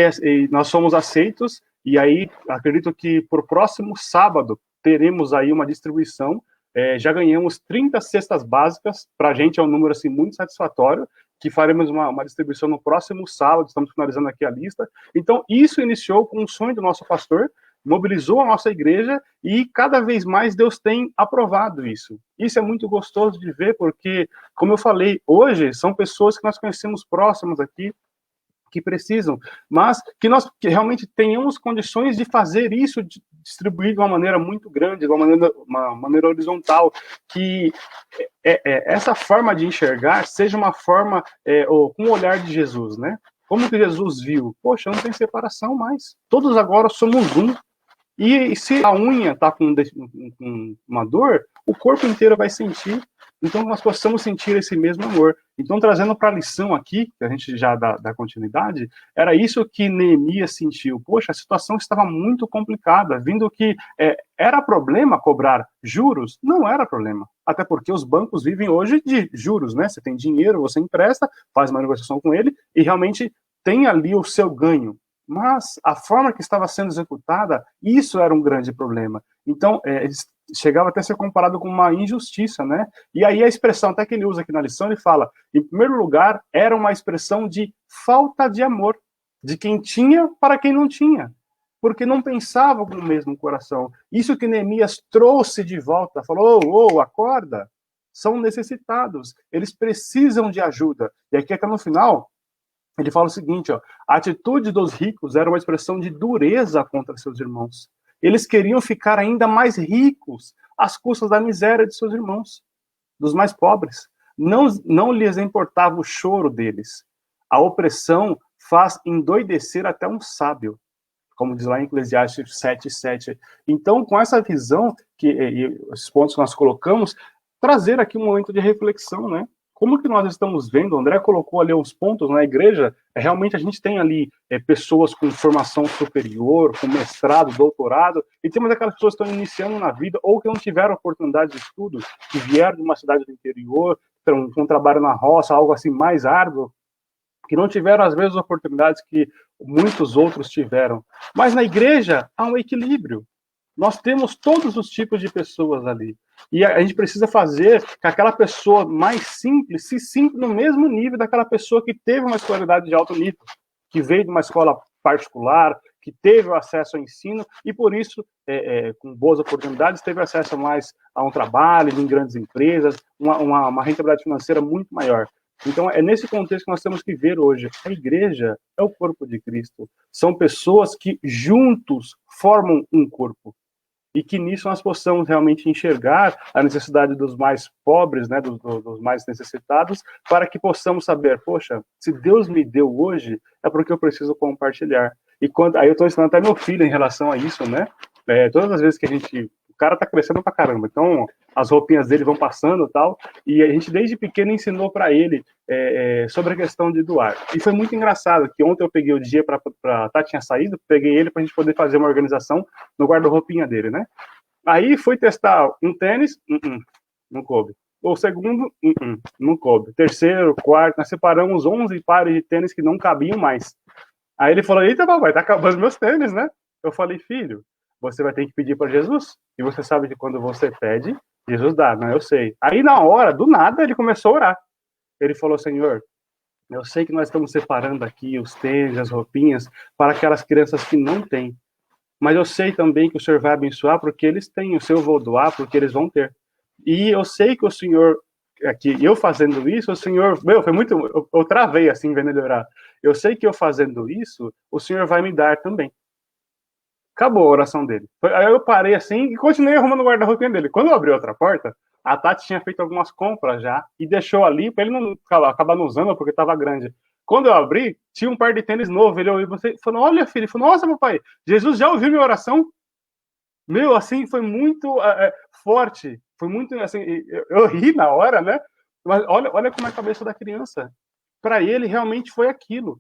nós fomos aceitos, e aí acredito que por próximo sábado teremos aí uma distribuição, já ganhamos 30 cestas básicas, para a gente é um número assim muito satisfatório, que faremos uma distribuição no próximo sábado, estamos finalizando aqui a lista. Então, isso iniciou com um sonho do nosso pastor, mobilizou a nossa igreja, e cada vez mais Deus tem aprovado isso. Isso é muito gostoso de ver, porque, como eu falei, hoje são pessoas que nós conhecemos próximas aqui, que precisam, mas que nós realmente tenhamos condições de fazer isso, de distribuir de uma maneira muito grande, de uma maneira horizontal, que essa forma de enxergar seja uma forma, com o olhar de Jesus, né? Como que Jesus viu? Poxa, não tem separação mais. Todos agora somos um. E se a unha está com uma dor, o corpo inteiro vai sentir. Então, nós possamos sentir esse mesmo amor. Então, trazendo para a lição aqui, que a gente já dá continuidade, era isso que Neemias sentiu. Poxa, a situação estava muito complicada, vindo que era problema cobrar juros? Não era problema. Até porque os bancos vivem hoje de juros, né? Você tem dinheiro, você empresta, faz uma negociação com ele e realmente tem ali o seu ganho. Mas a forma que estava sendo executada, isso era um grande problema. Então, chegava até a ser comparado com uma injustiça, né? E aí a expressão, até que ele usa aqui na lição, ele fala, em primeiro lugar, era uma expressão de falta de amor, de quem tinha para quem não tinha, porque não pensava com o mesmo coração. Isso que Neemias trouxe de volta, falou, acorda, são necessitados, eles precisam de ajuda. E aqui até no final, ele fala o seguinte, ó, a atitude dos ricos era uma expressão de dureza contra seus irmãos. Eles queriam ficar ainda mais ricos às custas da miséria de seus irmãos, dos mais pobres. Não lhes importava o choro deles. A opressão faz endoidecer até um sábio, como diz lá em Eclesiastes 7:7. Então, com essa visão, e esses pontos que nós colocamos, trazer aqui um momento de reflexão, né? Como que nós estamos vendo, o André colocou ali uns pontos na igreja, realmente a gente tem ali pessoas com formação superior, com mestrado, doutorado, e temos aquelas pessoas que estão iniciando na vida, ou que não tiveram oportunidade de estudo, que vieram de uma cidade do interior, com um trabalho na roça, algo assim mais árduo, que não tiveram as mesmas oportunidades que muitos outros tiveram. Mas na igreja há um equilíbrio. Nós temos todos os tipos de pessoas ali. E a gente precisa fazer que aquela pessoa mais simples se sinta no mesmo nível daquela pessoa que teve uma escolaridade de alto nível, que veio de uma escola particular, que teve o acesso ao ensino e, por isso, com boas oportunidades, teve acesso mais a um trabalho em grandes empresas, uma rentabilidade financeira muito maior. Então, é nesse contexto que nós temos que ver hoje. A igreja é o corpo de Cristo. São pessoas que juntos formam um corpo. E que nisso nós possamos realmente enxergar a necessidade dos mais pobres, né, dos mais necessitados, para que possamos saber, poxa, se Deus me deu hoje, é porque eu preciso compartilhar. E aí eu estou ensinando até meu filho em relação a isso, né? Todas as vezes que o cara tá crescendo pra caramba, então as roupinhas dele vão passando e tal, e a gente desde pequeno ensinou para ele sobre a questão de doar. E foi muito engraçado, que ontem eu peguei o dia para Tá tinha saído, peguei ele pra gente poder fazer uma organização no guarda-roupinha dele, né? Aí fui testar um tênis, não coube. O segundo, não coube. Terceiro, quarto, nós separamos 11 pares de tênis que não cabiam mais. Aí ele falou, eita, papai, tá acabando meus tênis, né? Eu falei, filho, você vai ter que pedir para Jesus. E você sabe que quando você pede, Jesus dá, não, eu sei. Aí na hora, do nada, ele começou a orar. Ele falou, Senhor, eu sei que nós estamos separando aqui os tênis, as roupinhas, para aquelas crianças que não têm. Mas eu sei também que o Senhor vai abençoar porque eles têm, o Senhor vou doar porque eles vão ter. E eu sei que o Senhor, aqui, eu fazendo isso, o Senhor, foi muito, eu travei assim, vendo ele orar. Eu sei que eu fazendo isso, o Senhor vai me dar também. Acabou a oração dele. Aí eu parei assim e continuei arrumando o guarda-roupa dele. Quando eu abri outra porta, a Tati tinha feito algumas compras já e deixou ali para ele não acabar não usando porque estava grande. Quando eu abri, tinha um par de tênis novo. Ele olhou e falou, olha, filho. Ele falou, nossa, papai, Jesus já ouviu minha oração? Meu, assim, foi muito forte. Foi muito, assim, eu ri na hora, né? Mas olha como é a cabeça da criança. Para ele, realmente foi aquilo.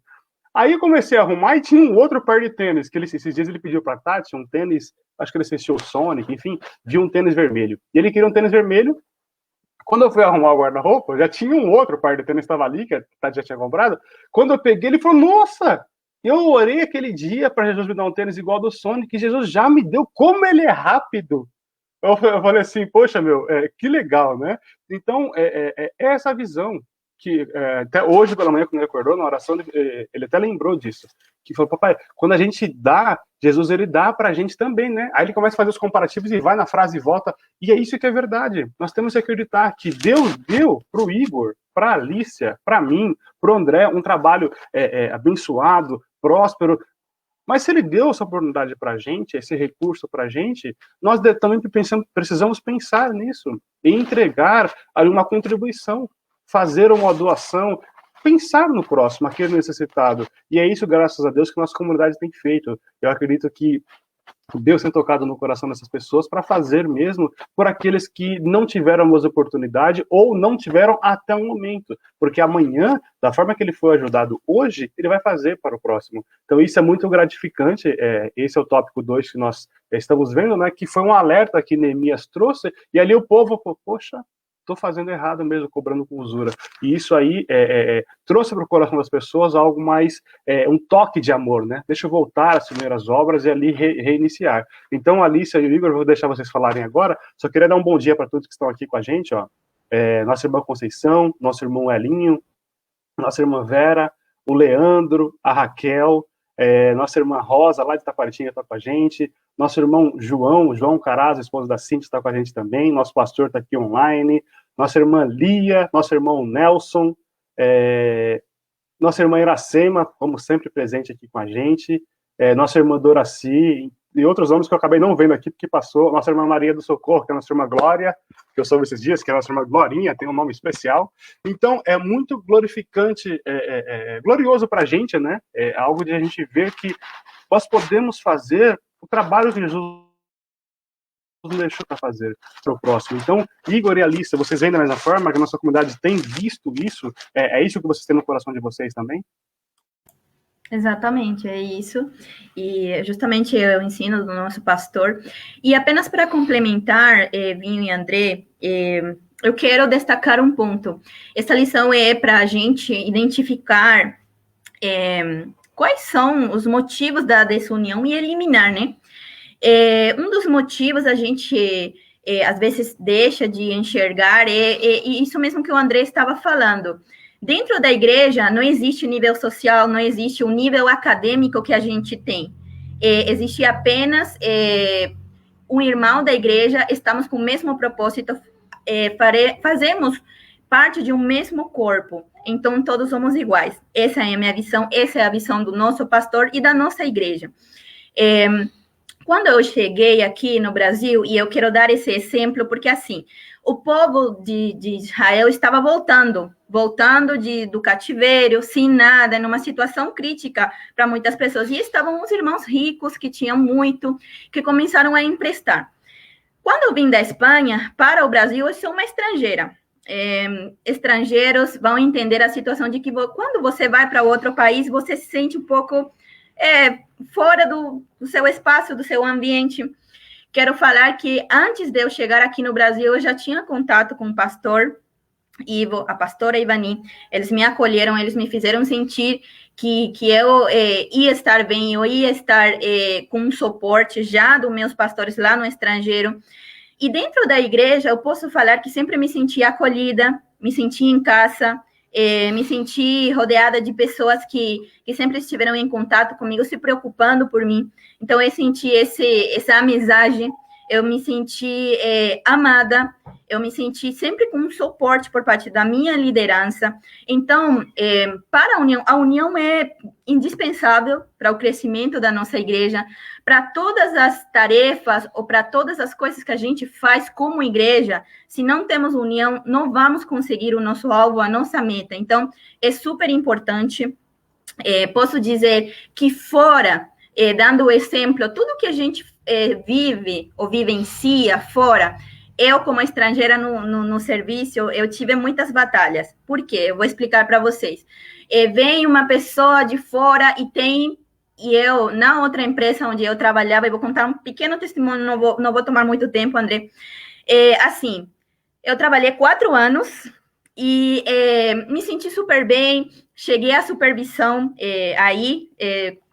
Aí eu comecei a arrumar e tinha um outro par de tênis, que esses dias ele pediu pra Tati, um tênis, acho que ele assistiu o Sonic, enfim, viu um tênis vermelho. E ele queria um tênis vermelho. Quando eu fui arrumar o guarda-roupa, já tinha um outro par de tênis que estava ali, que a Tati já tinha comprado. Quando eu peguei, ele falou, nossa, eu orei aquele dia para Jesus me dar um tênis igual ao do Sonic, e Jesus já me deu, como ele é rápido. Eu falei assim, poxa, meu, que legal, né? Então, é essa visão que até hoje pela manhã, quando ele acordou na oração, ele até lembrou disso, que falou, papai, quando a gente dá, Jesus ele dá pra gente também, né? Aí ele começa a fazer os comparativos e vai na frase e volta, e é isso que é verdade. Nós temos que acreditar que Deus deu pro Igor, pra Alicia, pra mim, pro André, um trabalho abençoado, próspero, mas se ele deu essa oportunidade pra gente, esse recurso pra gente, nós também precisamos pensar nisso, e entregar ali uma contribuição, fazer uma doação, pensar no próximo, aquele necessitado. E é isso, graças a Deus, que nossa comunidade tem feito. Eu acredito que Deus tem tocado no coração dessas pessoas para fazer mesmo por aqueles que não tiveram mais oportunidade ou não tiveram até o momento. Porque amanhã, da forma que ele foi ajudado hoje, ele vai fazer para o próximo. Então isso é muito gratificante. Esse é o tópico 2 que nós estamos vendo, né? Que foi um alerta que Neemias trouxe, e ali o povo falou, poxa, estou fazendo errado mesmo, cobrando com usura. E isso aí trouxe para o coração das pessoas algo mais, um toque de amor, né? Deixa eu voltar às primeiras obras e ali reiniciar. Então, Alicia e o Igor, vou deixar vocês falarem agora, só queria dar um bom dia para todos que estão aqui com a gente, ó. Nossa irmã Conceição, nosso irmão Elinho, nossa irmã Vera, o Leandro, a Raquel, nossa irmã Rosa, lá de Taquaritinga, está com a gente, nosso irmão João Carazo, esposo da Cintia, está com a gente também, nosso pastor está aqui online, nossa irmã Lia, nosso irmão Nelson, nossa irmã Iracema, como sempre presente aqui com a gente, nossa irmã Doraci, e outros nomes que eu acabei não vendo aqui, porque passou, nossa irmã Maria do Socorro, que é a nossa irmã Glória, que eu soube esses dias, que é a nossa irmã Glorinha, tem um nome especial. Então, é muito glorificante, glorioso para a gente, né? É algo de a gente ver que nós podemos fazer o trabalho que Jesus nos deixou para fazer para o próximo. Então, Igor e Alicia, vocês veem da mesma forma que a nossa comunidade tem visto isso? É isso que vocês têm no coração de vocês também? Exatamente, é isso. E justamente eu ensino do nosso pastor. E apenas para complementar, Vinho e André, eu quero destacar um ponto. Essa lição é para a gente identificar quais são os motivos da desunião e eliminar, né? Um dos motivos a gente às vezes deixa de enxergar e isso mesmo que o André estava falando. Dentro da igreja não existe nível social, não existe o nível acadêmico que a gente tem. Existe apenas um irmão da igreja, estamos com o mesmo propósito, fazemos parte de um mesmo corpo. Então, todos somos iguais. Essa é a minha visão, essa é a visão do nosso pastor e da nossa igreja. Quando eu cheguei aqui no Brasil, e eu quero dar esse exemplo, porque assim, o povo de Israel estava voltando do cativeiro, sem nada, numa situação crítica para muitas pessoas. E estavam os irmãos ricos, que tinham muito, que começaram a emprestar. Quando eu vim da Espanha para o Brasil, eu sou uma estrangeira. Estrangeiros vão entender a situação de que quando você vai para outro país, você se sente um pouco fora do seu espaço, do seu ambiente. Quero falar que antes de eu chegar aqui no Brasil, eu já tinha contato com um pastor Ivo, a pastora Ivani, eles me acolheram, eles me fizeram sentir que eu ia estar bem, eu ia estar com um suporte já dos meus pastores lá no estrangeiro. E dentro da igreja, eu posso falar que sempre me senti acolhida, me senti em casa, me senti rodeada de pessoas que sempre estiveram em contato comigo, se preocupando por mim. Então, eu senti essa amizade, eu me senti amada, eu me senti sempre com um suporte por parte da minha liderança. Então, para a união é indispensável para o crescimento da nossa igreja, para todas as tarefas ou para todas as coisas que a gente faz como igreja. Se não temos união, não vamos conseguir o nosso alvo, a nossa meta. Então, é super importante. Posso dizer que fora, dando o exemplo, tudo que a gente vive ou vivencia fora, eu, como estrangeira no serviço, eu tive muitas batalhas. Por quê? Eu vou explicar para vocês. Vem uma pessoa de fora e eu, na outra empresa onde eu trabalhava, eu vou contar um pequeno testemunho, não vou tomar muito tempo, André. Assim, eu trabalhei 4 anos e me senti super bem, cheguei à supervisão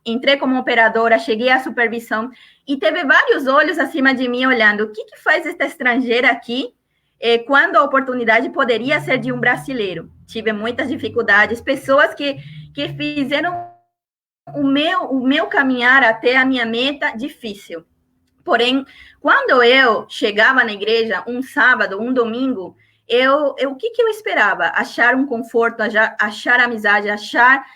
entrei como operadora, cheguei à supervisão e teve vários olhos acima de mim olhando. O que faz esta estrangeira aqui quando a oportunidade poderia ser de um brasileiro? Tive muitas dificuldades, pessoas que fizeram o meu caminhar até a minha meta difícil. Porém, quando eu chegava na igreja, um sábado, um domingo, o que eu esperava? Achar um conforto, achar amizade, achar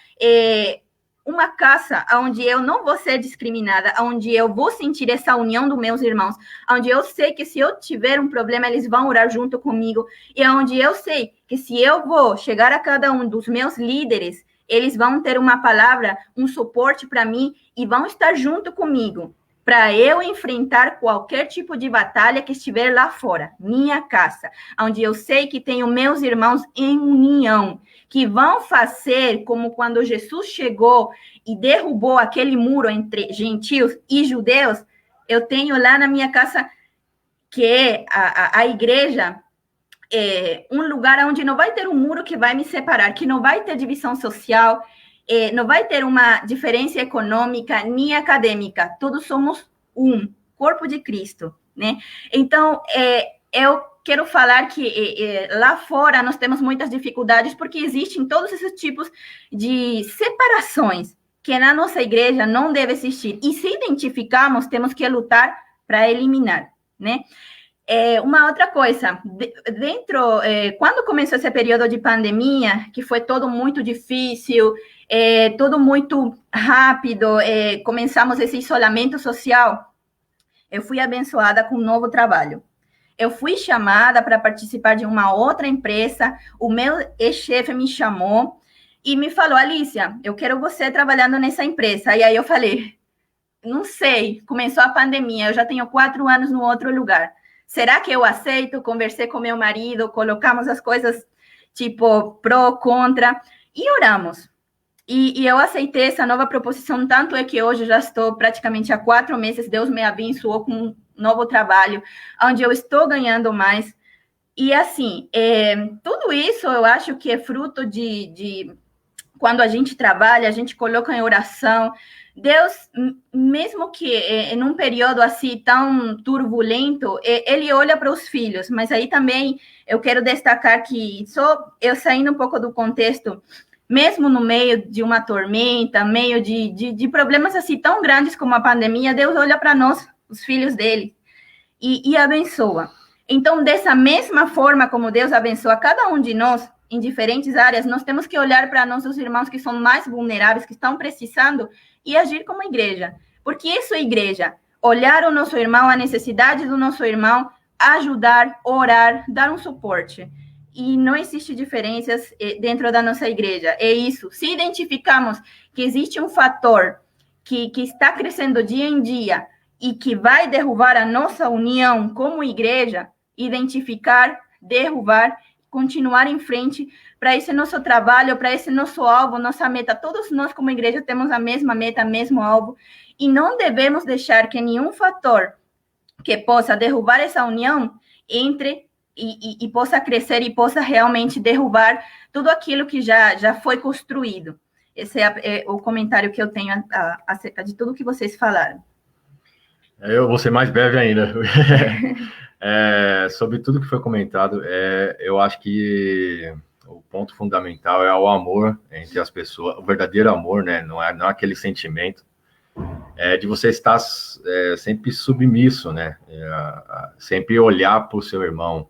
uma casa onde eu não vou ser discriminada, onde eu vou sentir essa união dos meus irmãos, onde eu sei que se eu tiver um problema, eles vão orar junto comigo, e onde eu sei que se eu vou chegar a cada um dos meus líderes, eles vão ter uma palavra, um suporte para mim, e vão estar junto comigo, para eu enfrentar qualquer tipo de batalha que estiver lá fora, minha casa, onde eu sei que tenho meus irmãos em união, que vão fazer como quando Jesus chegou e derrubou aquele muro entre gentios e judeus. Eu tenho lá na minha casa, que é a igreja, um lugar onde não vai ter um muro que vai me separar, que não vai ter divisão social, não vai ter uma diferença econômica nem acadêmica. Todos somos um corpo de Cristo, né? Então, eu quero falar que lá fora nós temos muitas dificuldades porque existem todos esses tipos de separações que na nossa igreja não deve existir. E se identificarmos, temos que lutar para eliminar, né? Uma outra coisa, quando começou esse período de pandemia, que foi todo muito difícil, tudo muito rápido, começamos esse isolamento social, eu fui abençoada com um novo trabalho. Eu fui chamada para participar de uma outra empresa, o meu ex-chefe me chamou e me falou, Alicia, eu quero você trabalhando nessa empresa. E aí eu falei, não sei, começou a pandemia, eu já tenho 4 anos no outro lugar. Será que eu aceito? Conversei com meu marido, colocamos as coisas tipo pró, contra e oramos. E eu aceitei essa nova proposição, tanto é que hoje já estou praticamente há 4 meses, Deus me abençoou com um novo trabalho, onde eu estou ganhando mais. E assim, tudo isso eu acho que é fruto de quando a gente trabalha, a gente coloca em oração. Deus, mesmo que em um período assim tão turbulento, ele olha para os filhos, mas aí também eu quero destacar que só eu saindo um pouco do contexto, mesmo no meio de uma tormenta, meio de problemas assim tão grandes como a pandemia, Deus olha para nós, os filhos dele, e abençoa. Então, dessa mesma forma como Deus abençoa cada um de nós, em diferentes áreas, nós temos que olhar para nossos irmãos que são mais vulneráveis, que estão precisando, e agir como igreja. Porque isso é igreja. Olhar o nosso irmão, a necessidade do nosso irmão, ajudar, orar, dar um suporte. E não existe diferenças dentro da nossa igreja. É isso. Se identificamos que existe um fator que está crescendo dia em dia e que vai derrubar a nossa união como igreja, identificar, derrubar, continuar em frente para esse nosso trabalho, para esse nosso alvo, nossa meta. Todos nós, como igreja, temos a mesma meta, mesmo alvo, e não devemos deixar que nenhum fator que possa derrubar essa união entre e possa crescer e possa realmente derrubar tudo aquilo que já foi construído. Esse é o comentário que eu tenho acerca de tudo que vocês falaram. Eu vou ser mais breve ainda. Sobre tudo que foi comentado, eu acho que o ponto fundamental é o amor entre as pessoas, o verdadeiro amor, né? Não é aquele sentimento de você estar sempre submisso, né? Sempre olhar para o seu irmão.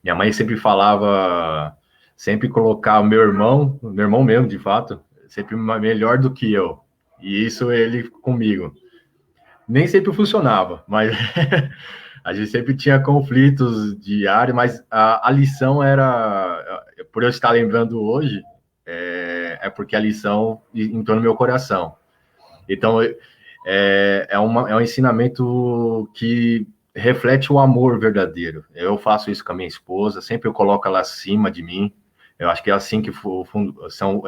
Minha mãe sempre falava, sempre colocar o meu irmão mesmo, de fato, sempre melhor do que eu. E isso ele comigo. Nem sempre funcionava, mas a gente sempre tinha conflitos diários, mas a lição era, por eu estar lembrando hoje, porque a lição entrou no meu coração. Então, é um ensinamento que reflete o amor verdadeiro. Eu faço isso com a minha esposa, sempre eu coloco ela acima de mim. Eu acho que é assim que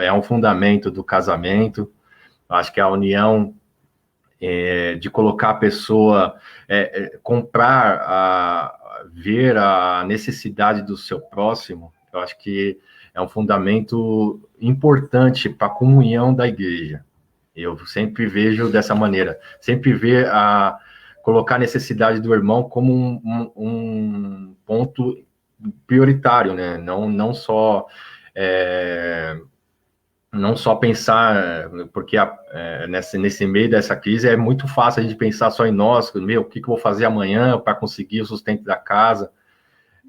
é um fundamento do casamento. Eu acho que a união de colocar a pessoa, ver a necessidade do seu próximo, eu acho que é um fundamento importante para a comunhão da igreja. Eu sempre vejo dessa maneira, sempre colocar a necessidade do irmão como um ponto prioritário, né? Não só pensar, porque nesse meio dessa crise é muito fácil a gente pensar só em nós, o que eu vou fazer amanhã para conseguir o sustento da casa,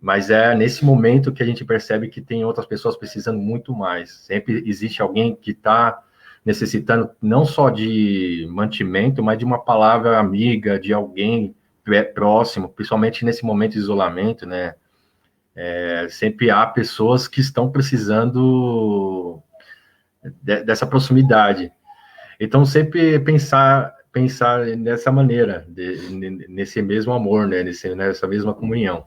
mas é nesse momento que a gente percebe que tem outras pessoas precisando muito mais. Sempre existe alguém que está necessitando não só de mantimento, mas de uma palavra amiga, de alguém próximo, principalmente nesse momento de isolamento, né? Sempre há pessoas que estão precisando dessa proximidade. Então, sempre pensar dessa maneira, nesse mesmo amor, né? Nessa mesma comunhão.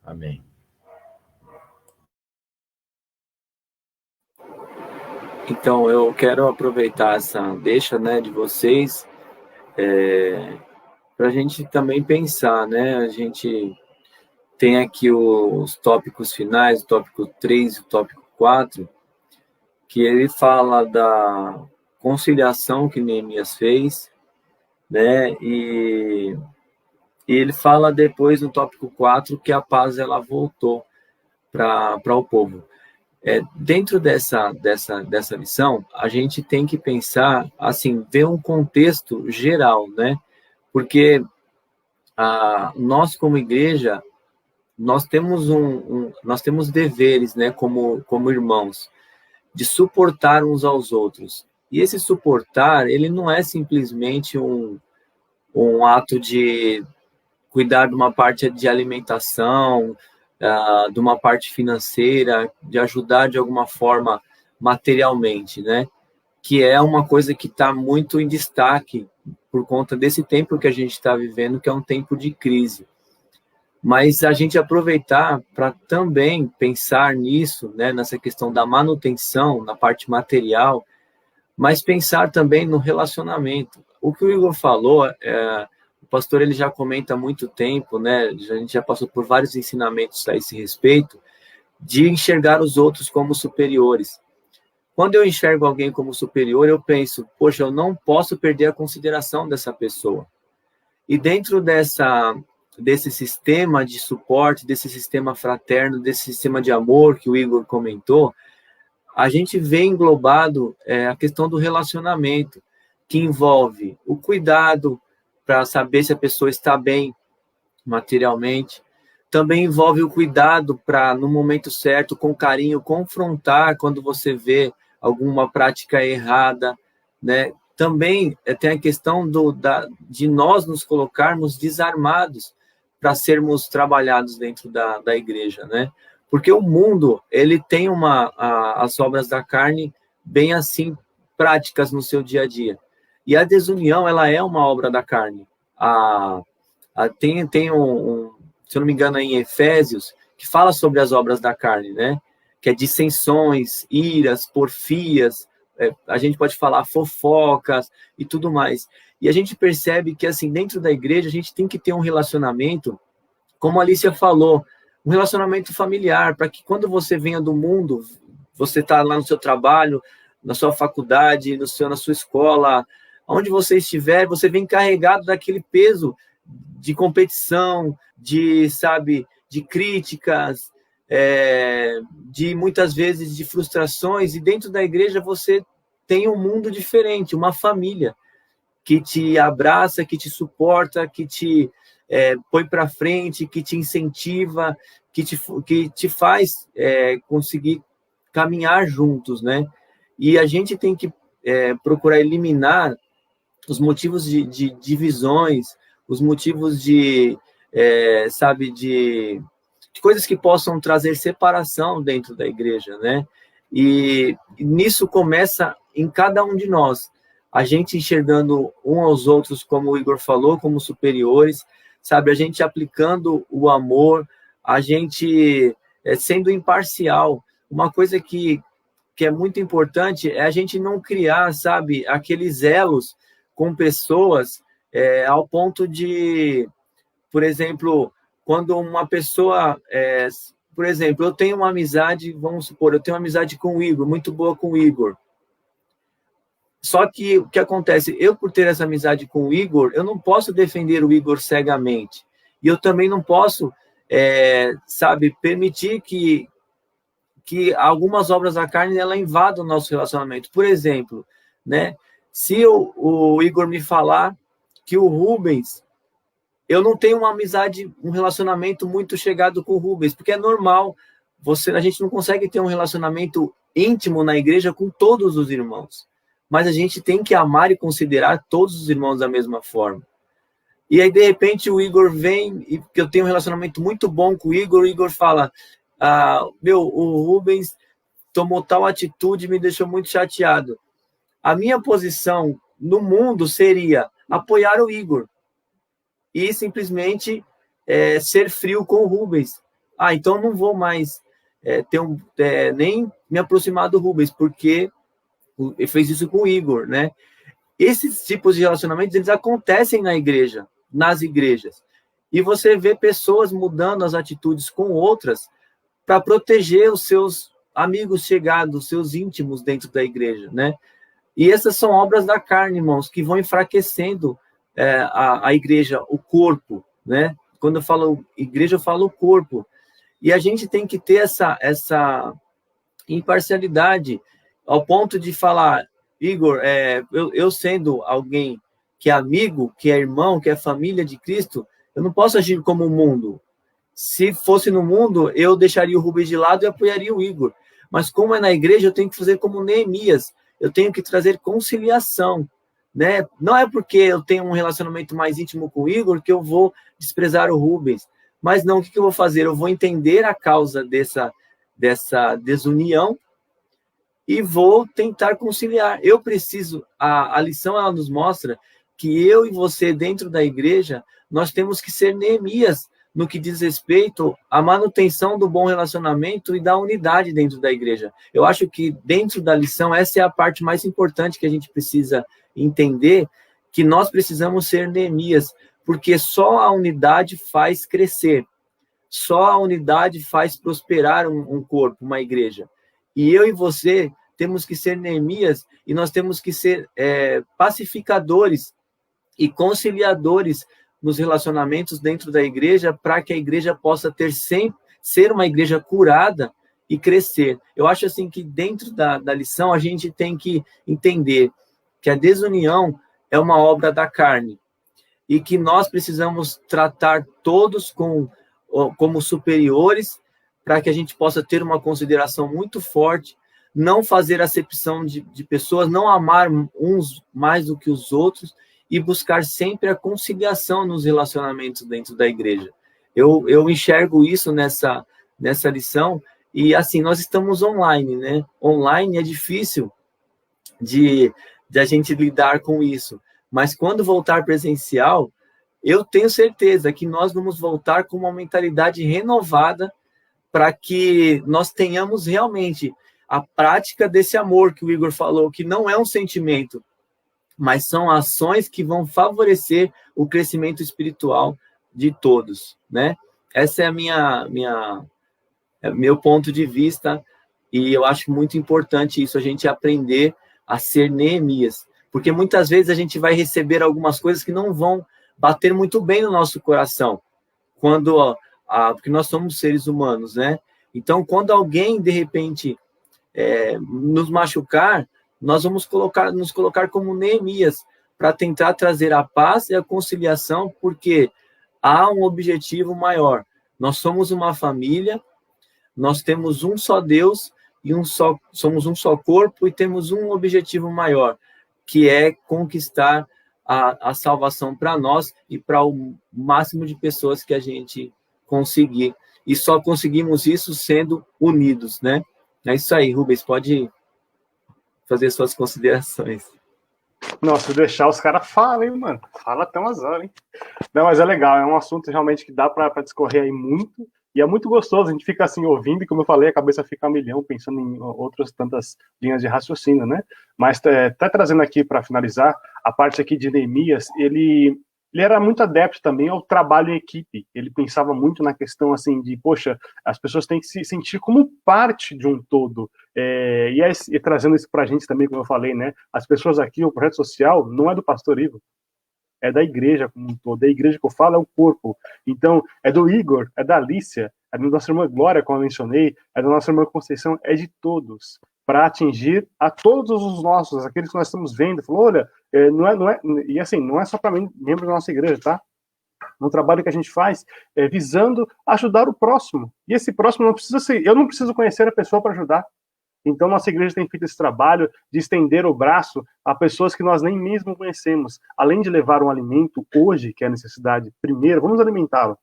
Amém. Então, eu quero aproveitar essa deixa, né, de vocês, para a gente também pensar, né? A gente tem aqui os tópicos finais, o tópico 3 e o tópico 4, que ele fala da conciliação que Neemias fez, né? E ele fala depois no tópico 4 que a paz ela voltou para o povo. Dentro dessa lição, a gente tem que pensar, assim, ver um contexto geral, né? Porque nós, como igreja, nós temos deveres, né, como irmãos, de suportar uns aos outros. E esse suportar, ele não é simplesmente um ato de cuidar de uma parte de alimentação, de uma parte financeira, de ajudar de alguma forma materialmente, né? Que é uma coisa que está muito em destaque por conta desse tempo que a gente está vivendo, que é um tempo de crise. Mas a gente aproveitar para também pensar nisso, né, nessa questão da manutenção, na parte material, mas pensar também no relacionamento. O que o Igor falou, o pastor ele já comenta há muito tempo, né, a gente já passou por vários ensinamentos a esse respeito, de enxergar os outros como superiores. Quando eu enxergo alguém como superior, eu penso, poxa, eu não posso perder a consideração dessa pessoa. E dentro desse sistema de suporte, desse sistema fraterno, desse sistema de amor que o Igor comentou, a gente vê englobado a questão do relacionamento, que envolve o cuidado para saber se a pessoa está bem materialmente, também envolve o cuidado para, no momento certo, com carinho, confrontar quando você vê alguma prática errada, né? Também tem a questão de nós nos colocarmos desarmados para sermos trabalhados dentro da igreja, né? Porque o mundo, ele tem as obras da carne bem assim, práticas no seu dia a dia. E a desunião, ela é uma obra da carne. Tem se eu não me engano, em Efésios, que fala sobre as obras da carne, né? Que é dissensões, iras, porfias, a gente pode falar fofocas e tudo mais. E a gente percebe que, assim, dentro da igreja, a gente tem que ter um relacionamento como a Alicia falou, um relacionamento familiar, para que quando você venha do mundo, você está lá no seu trabalho, na sua faculdade, na sua escola, onde você estiver, você vem carregado daquele peso de competição, de críticas, de muitas vezes de frustrações, e dentro da igreja você tem um mundo diferente, uma família que te abraça, que te suporta, que te põe para frente, que te incentiva, que te faz conseguir caminhar juntos, né? E a gente tem que procurar eliminar os motivos de divisões, os motivos de coisas que possam trazer separação dentro da igreja, né? E nisso começa em cada um de nós, a gente enxergando um aos outros, como o Igor falou, como superiores, a gente aplicando o amor, a gente sendo imparcial. Uma coisa que é muito importante é a gente não criar, aqueles elos com pessoas ao ponto de, por exemplo, quando uma pessoa, por exemplo, eu tenho uma amizade, vamos supor, eu tenho uma amizade com o Igor, muito boa com o Igor. Só que o que acontece? Eu, por ter essa amizade com o Igor, eu não posso defender o Igor cegamente. E eu também não posso, permitir que algumas obras da carne ela invadam o nosso relacionamento. Por exemplo, né? Se o Igor me falar que o Rubens, eu não tenho uma amizade, um relacionamento muito chegado com o Rubens, porque é normal, a gente não consegue ter um relacionamento íntimo na igreja com todos os irmãos, mas a gente tem que amar e considerar todos os irmãos da mesma forma. E aí, de repente, o Igor vem, e que eu tenho um relacionamento muito bom com o Igor fala, o Rubens tomou tal atitude e me deixou muito chateado. A minha posição no mundo seria apoiar o Igor e simplesmente ser frio com o Rubens. Então não vou mais nem me aproximar do Rubens, porque ele fez isso com o Igor, né? Esses tipos de relacionamentos, eles acontecem na igreja, nas igrejas. E você vê pessoas mudando as atitudes com outras para proteger os seus amigos chegados, os seus íntimos dentro da igreja, né? E essas são obras da carne, irmãos, que vão enfraquecendo a igreja, o corpo, né? Quando eu falo igreja, eu falo corpo. E a gente tem que ter essa imparcialidade ao ponto de falar, Igor, eu sendo alguém que é amigo, que é irmão, que é família de Cristo, eu não posso agir como o mundo. Se fosse no mundo, eu deixaria o Rubens de lado e apoiaria o Igor. Mas como é na igreja, eu tenho que fazer como Neemias, eu tenho que trazer conciliação, né? Não é porque eu tenho um relacionamento mais íntimo com o Igor que eu vou desprezar o Rubens. Mas não, o que eu vou fazer? Eu vou entender a causa dessa desunião e vou tentar conciliar. Eu preciso, a lição ela nos mostra que eu e você dentro da igreja, nós temos que ser Neemias no que diz respeito à manutenção do bom relacionamento e da unidade dentro da igreja. Eu acho que dentro da lição, essa é a parte mais importante que a gente precisa entender, que nós precisamos ser Neemias, porque só a unidade faz crescer, só a unidade faz prosperar um corpo, uma igreja. E eu e você temos que ser Neemias e nós temos que ser pacificadores e conciliadores nos relacionamentos dentro da igreja, para que a igreja possa ser uma igreja curada e crescer. Eu acho assim que dentro da lição a gente tem que entender que a desunião é uma obra da carne e que nós precisamos tratar todos como superiores, para que a gente possa ter uma consideração muito forte, não fazer acepção de pessoas, não amar uns mais do que os outros, e buscar sempre a conciliação nos relacionamentos dentro da igreja. Eu enxergo isso nessa lição, e assim, nós estamos online, né? Online é difícil de a gente lidar com isso, mas quando voltar presencial, eu tenho certeza que nós vamos voltar com uma mentalidade renovada, para que nós tenhamos realmente a prática desse amor que o Igor falou, que não é um sentimento, mas são ações que vão favorecer o crescimento espiritual de todos, né? essa é meu ponto de vista, e eu acho muito importante isso, a gente aprender a ser Neemias, porque muitas vezes a gente vai receber algumas coisas que não vão bater muito bem no nosso coração, porque nós somos seres humanos, né? Então, quando alguém, de repente, nos machucar, nós vamos nos colocar como Neemias, para tentar trazer a paz e a conciliação, porque há um objetivo maior. Nós somos uma família, nós temos um só Deus, somos um só corpo, e temos um objetivo maior, que é conquistar a salvação para nós e para o máximo de pessoas que a gente conseguir. E só conseguimos isso sendo unidos, né? É isso aí, Rubens, pode fazer suas considerações. Nossa, se deixar os caras falam, hein, mano? Fala até umas horas, hein? Não, mas é legal, é um assunto realmente que dá para discorrer aí muito, e é muito gostoso, a gente fica assim ouvindo, e como eu falei, a cabeça fica a milhão, pensando em outras tantas linhas de raciocínio, né? Mas tá trazendo aqui para finalizar, a parte aqui de Neemias, ele era muito adepto também ao trabalho em equipe. Ele pensava muito na questão assim de, poxa, as pessoas têm que se sentir como parte de um todo. E trazendo isso para a gente também, como eu falei, né? As pessoas aqui, o projeto social não é do pastor Ivo, é da igreja como um todo. A igreja que eu falo é o corpo. Então, é do Igor, é da Alicia, é da nossa irmã Glória, como eu mencionei, é da nossa irmã Conceição, é de todos, para atingir a todos os nossos, aqueles que nós estamos vendo. Falou, olha, e assim, não é só para membros da nossa igreja, tá? Um trabalho que a gente faz visando ajudar o próximo. E esse próximo não precisa ser, eu não preciso conhecer a pessoa para ajudar. Então, nossa igreja tem feito esse trabalho de estender o braço a pessoas que nós nem mesmo conhecemos. Além de levar um alimento hoje, que é a necessidade, primeiro, vamos alimentá-la.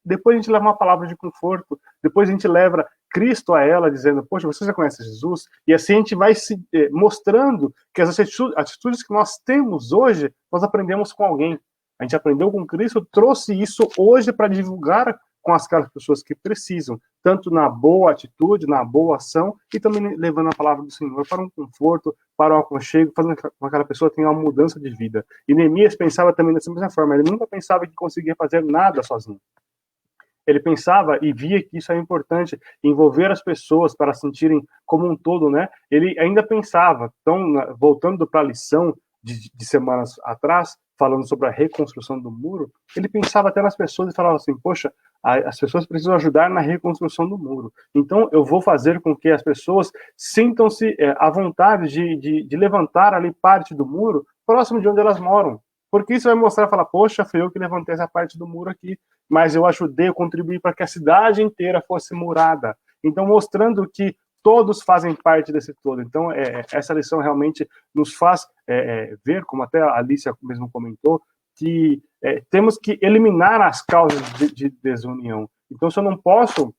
Depois a gente leva uma palavra de conforto. Depois a gente leva Cristo a ela, dizendo, poxa, você já conhece Jesus? E assim a gente vai se mostrando que as atitudes que nós temos hoje, nós aprendemos com alguém. A gente aprendeu com Cristo, trouxe isso hoje para divulgar com aquelas pessoas que precisam, tanto na boa atitude, na boa ação, e também levando a palavra do Senhor para um conforto, para um aconchego, fazendo com que aquela pessoa tenha uma mudança de vida. E Neemias pensava também dessa mesma forma, ele nunca pensava que conseguia fazer nada sozinho. Ele pensava e via que isso é importante, envolver as pessoas para sentirem como um todo, né? Ele ainda pensava, então, voltando para a lição de semanas atrás, falando sobre a reconstrução do muro, ele pensava até nas pessoas e falava assim, poxa, as pessoas precisam ajudar na reconstrução do muro. Então, eu vou fazer com que as pessoas sintam-se à vontade de levantar ali parte do muro próximo de onde elas moram. Porque isso vai mostrar, falar, poxa, foi eu que levantei essa parte do muro aqui, mas eu ajudei, eu contribuí para que a cidade inteira fosse murada. Então, mostrando que todos fazem parte desse todo. Então, essa lição realmente nos faz ver, como até a Alicia mesmo comentou, que temos que eliminar as causas de desunião. Então, se eu não posso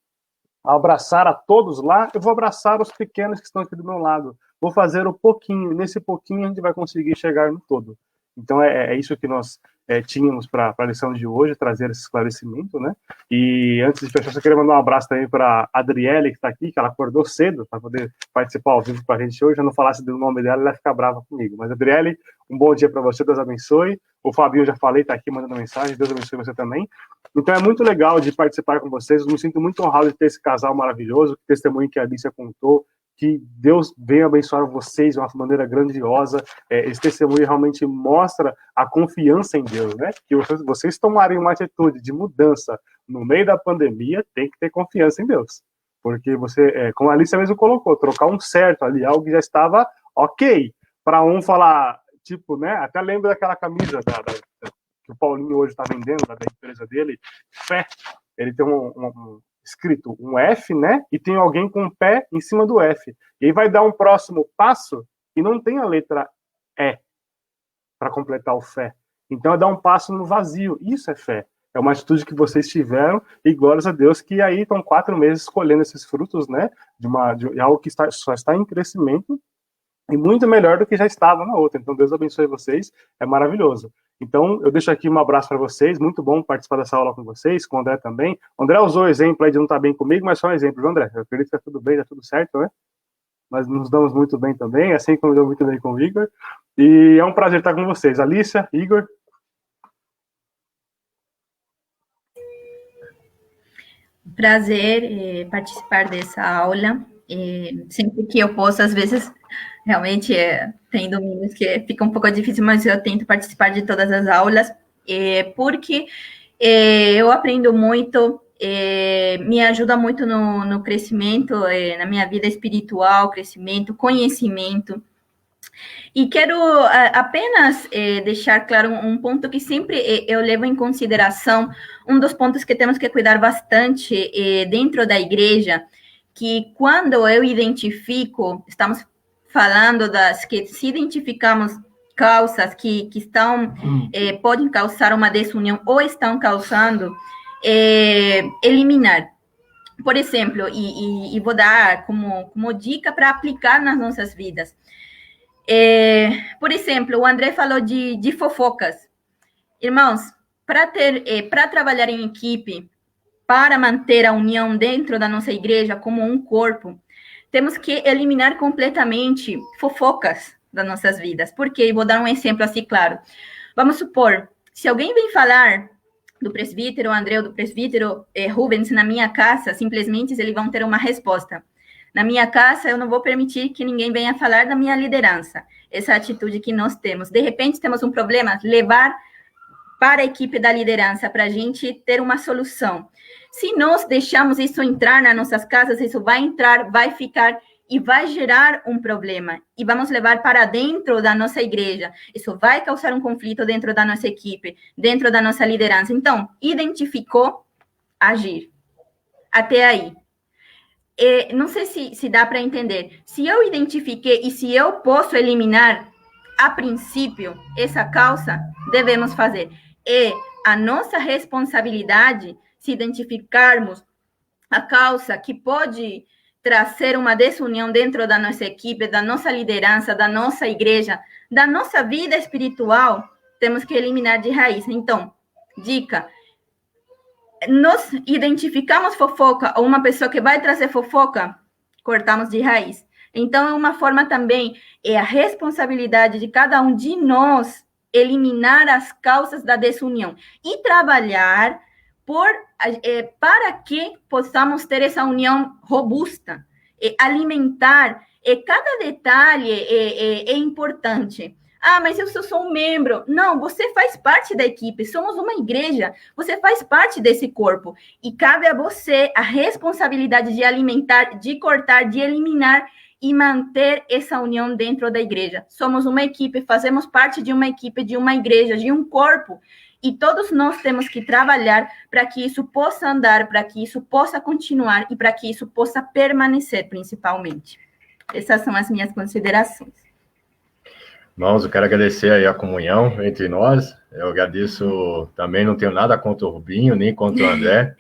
abraçar a todos lá, eu vou abraçar os pequenos que estão aqui do meu lado. Vou fazer o pouquinho. Nesse pouquinho, a gente vai conseguir chegar no todo. Então, é isso que nós tínhamos para a lição de hoje, trazer esse esclarecimento, né? E antes de fechar, eu queria mandar um abraço também para a Adriele, que está aqui, que ela acordou cedo para poder participar ao vivo com a gente hoje. Eu não falasse do nome dela, ela ia ficar brava comigo. Mas, Adriele, um bom dia para você, Deus abençoe. O Fabinho, já falei, está aqui mandando mensagem, Deus abençoe você também. Então, é muito legal de participar com vocês. Eu me sinto muito honrado de ter esse casal maravilhoso, que testemunho que a Alicia contou, que Deus venha abençoar vocês de uma maneira grandiosa. Esse testemunho realmente mostra a confiança em Deus, né? Que vocês tomarem uma atitude de mudança no meio da pandemia, tem que ter confiança em Deus. Porque você, como a Alicia mesmo colocou, trocar um certo ali, algo que já estava ok, para um falar, tipo, né? Até lembro daquela camisa que o Paulinho hoje está vendendo, da empresa dele, fé. Ele tem escrito um F, né? E tem alguém com um pé em cima do F. E aí vai dar um próximo passo e não tem a letra E para completar o fé. Então é dar um passo no vazio. Isso é fé. É uma atitude que vocês tiveram e glórias a Deus que aí estão 4 meses colhendo esses frutos, né? De algo que só está em crescimento e muito melhor do que já estava na outra. Então Deus abençoe vocês. É maravilhoso. Então, eu deixo aqui um abraço para vocês, muito bom participar dessa aula com vocês, com o André também. O André usou o exemplo aí de não estar bem comigo, mas só um exemplo, viu, André? Eu acredito que está tudo bem, está tudo certo, né? Nós nos damos muito bem também, assim como deu muito bem com o Igor. E é um prazer estar com vocês. Alicia, Igor. prazer participar dessa aula. Sempre que eu posso, às vezes, realmente tem domingos que fica um pouco difícil, mas eu tento participar de todas as aulas, porque eu aprendo muito, me ajuda muito no crescimento, na minha vida espiritual, crescimento, conhecimento. E quero apenas deixar claro um ponto que sempre eu levo em consideração, um dos pontos que temos que cuidar bastante dentro da igreja, que quando eu identifico, estamos falando das que se identificamos causas que estão, podem causar uma desunião ou estão causando, eliminar. Por exemplo, e vou dar como dica para aplicar nas nossas vidas. Por exemplo, o André falou de fofocas. Irmãos, para trabalhar em equipe, para manter a união dentro da nossa igreja como um corpo, temos que eliminar completamente fofocas das nossas vidas. Porque, vou dar um exemplo assim claro. Vamos supor, se alguém vem falar do presbítero André ou do presbítero Rubens na minha casa, simplesmente eles vão ter uma resposta. Na minha casa, eu não vou permitir que ninguém venha falar da minha liderança. Essa atitude que nós temos. De repente, temos um problema, levar para a equipe da liderança, para a gente ter uma solução. Se nós deixamos isso entrar nas nossas casas, isso vai entrar, vai ficar e vai gerar um problema. E vamos levar para dentro da nossa igreja. Isso vai causar um conflito dentro da nossa equipe, dentro da nossa liderança. Então, identificou, agir. Até aí. Não sei se dá para entender. Se eu identifiquei e se eu posso eliminar, a princípio, essa causa, devemos fazer. É a nossa responsabilidade se identificarmos a causa que pode trazer uma desunião dentro da nossa equipe, da nossa liderança, da nossa igreja, da nossa vida espiritual, temos que eliminar de raiz. Então, dica: nós identificamos fofoca ou uma pessoa que vai trazer fofoca, cortamos de raiz. Então, é uma forma também, é a responsabilidade de cada um de nós eliminar as causas da desunião e trabalhar para que possamos ter essa união robusta, alimentar, cada detalhe é importante. Ah, mas eu sou um membro. Não, você faz parte da equipe, somos uma igreja, você faz parte desse corpo. E cabe a você a responsabilidade de alimentar, de cortar, de eliminar e manter essa união dentro da igreja. Somos uma equipe, fazemos parte de uma equipe, de uma igreja, de um corpo. E todos nós temos que trabalhar para que isso possa andar, para que isso possa continuar e para que isso possa permanecer, principalmente. Essas são as minhas considerações. Irmãos, eu quero agradecer aí a comunhão entre nós. Eu agradeço também, não tenho nada contra o Rubinho, nem contra o André.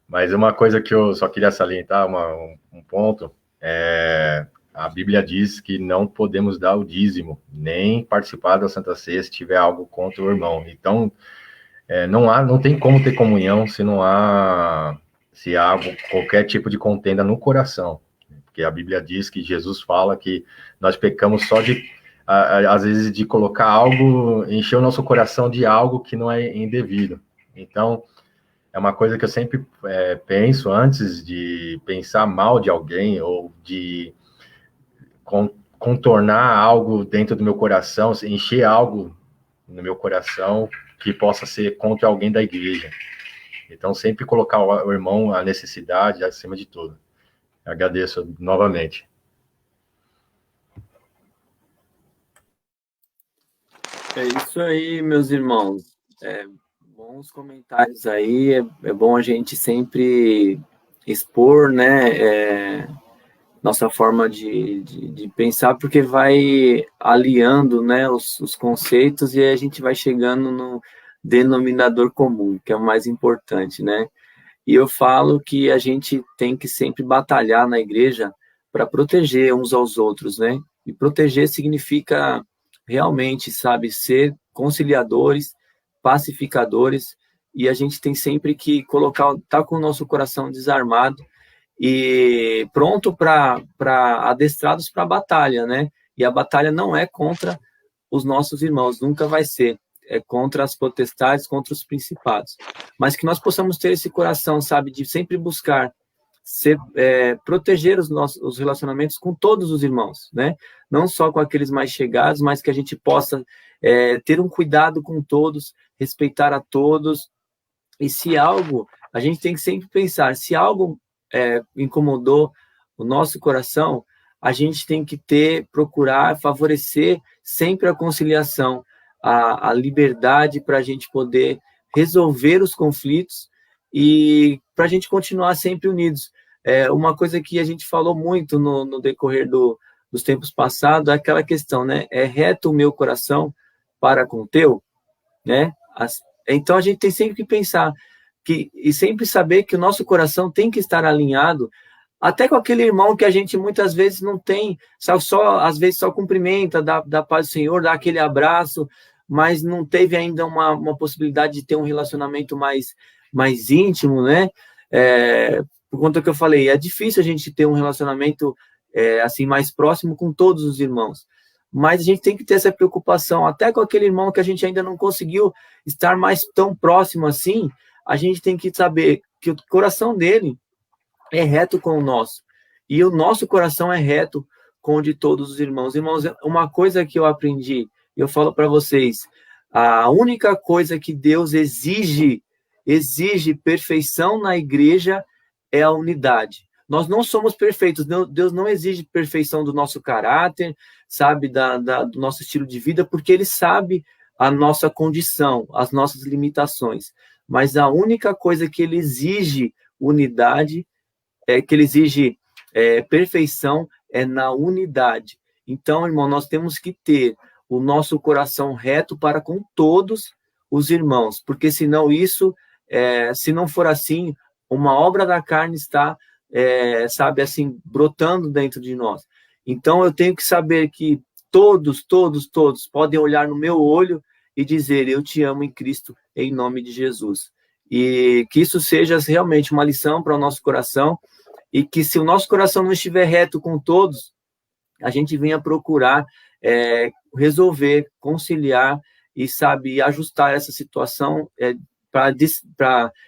Mas uma coisa que eu só queria salientar, um ponto, a Bíblia diz que não podemos dar o dízimo, nem participar da Santa Ceia se tiver algo contra o irmão. Então, não tem como ter comunhão se há qualquer tipo de contenda no coração. Porque a Bíblia diz que Jesus fala que nós pecamos só às vezes, de colocar algo, encher o nosso coração de algo que não é indevido. Então, é uma coisa que eu sempre penso antes de pensar mal de alguém ou de contornar algo dentro do meu coração, encher algo no meu coração que possa ser contra alguém da igreja. Então, sempre colocar o irmão, a necessidade acima de tudo. Agradeço novamente. É isso aí, meus irmãos. Bons comentários aí. É bom a gente sempre expor, né, nossa forma de pensar, porque vai aliando, né, os conceitos e aí a gente vai chegando no denominador comum, que é o mais importante, né? E eu falo que a gente tem que sempre batalhar na igreja para proteger uns aos outros, né? E proteger significa realmente, sabe, ser conciliadores, pacificadores, e a gente tem sempre que tá com o nosso coração desarmado e pronto para adestrados para a batalha, né? E a batalha não é contra os nossos irmãos, nunca vai ser. contra as potestades, contra os principados. Mas que nós possamos ter esse coração, sabe, de sempre buscar proteger os relacionamentos com todos os irmãos, né? Não só com aqueles mais chegados, mas que a gente possa ter um cuidado com todos, respeitar a todos. E se algo, a gente tem que sempre pensar, se algo incomodou o nosso coração, a gente tem que procurar favorecer sempre a conciliação, a liberdade para a gente poder resolver os conflitos e para a gente continuar sempre unidos. Uma coisa que a gente falou muito no decorrer dos tempos passados é aquela questão, né? É reto o meu coração para com o teu, né? Então a gente tem sempre que pensar e sempre saber que o nosso coração tem que estar alinhado até com aquele irmão que a gente muitas vezes não tem, às vezes só cumprimenta, dá paz do Senhor, dá aquele abraço, mas não teve ainda uma possibilidade de ter um relacionamento mais íntimo, né? Por conta que eu falei, é difícil a gente ter um relacionamento assim mais próximo com todos os irmãos, mas a gente tem que ter essa preocupação, até com aquele irmão que a gente ainda não conseguiu estar mais tão próximo assim, a gente tem que saber que o coração dele é reto com o nosso, e o nosso coração é reto com o de todos os irmãos. Irmãos, uma coisa que eu aprendi, eu falo para vocês, a única coisa que Deus exige perfeição na igreja é a unidade. Nós não somos perfeitos, Deus não exige perfeição do nosso caráter, sabe, do nosso estilo de vida, porque Ele sabe a nossa condição, as nossas limitações. Mas a única coisa que Ele exige unidade, que Ele exige perfeição, é na unidade. Então, irmão, nós temos que ter o nosso coração reto para com todos os irmãos, porque senão se não for assim, uma obra da carne está, sabe, assim, brotando dentro de nós. Então, eu tenho que saber que todos podem olhar no meu olho e dizer, eu te amo em Cristo, em nome de Jesus. E que isso seja realmente uma lição para o nosso coração, e que se o nosso coração não estiver reto com todos, a gente venha procurar resolver, conciliar e, sabe, ajustar essa situação para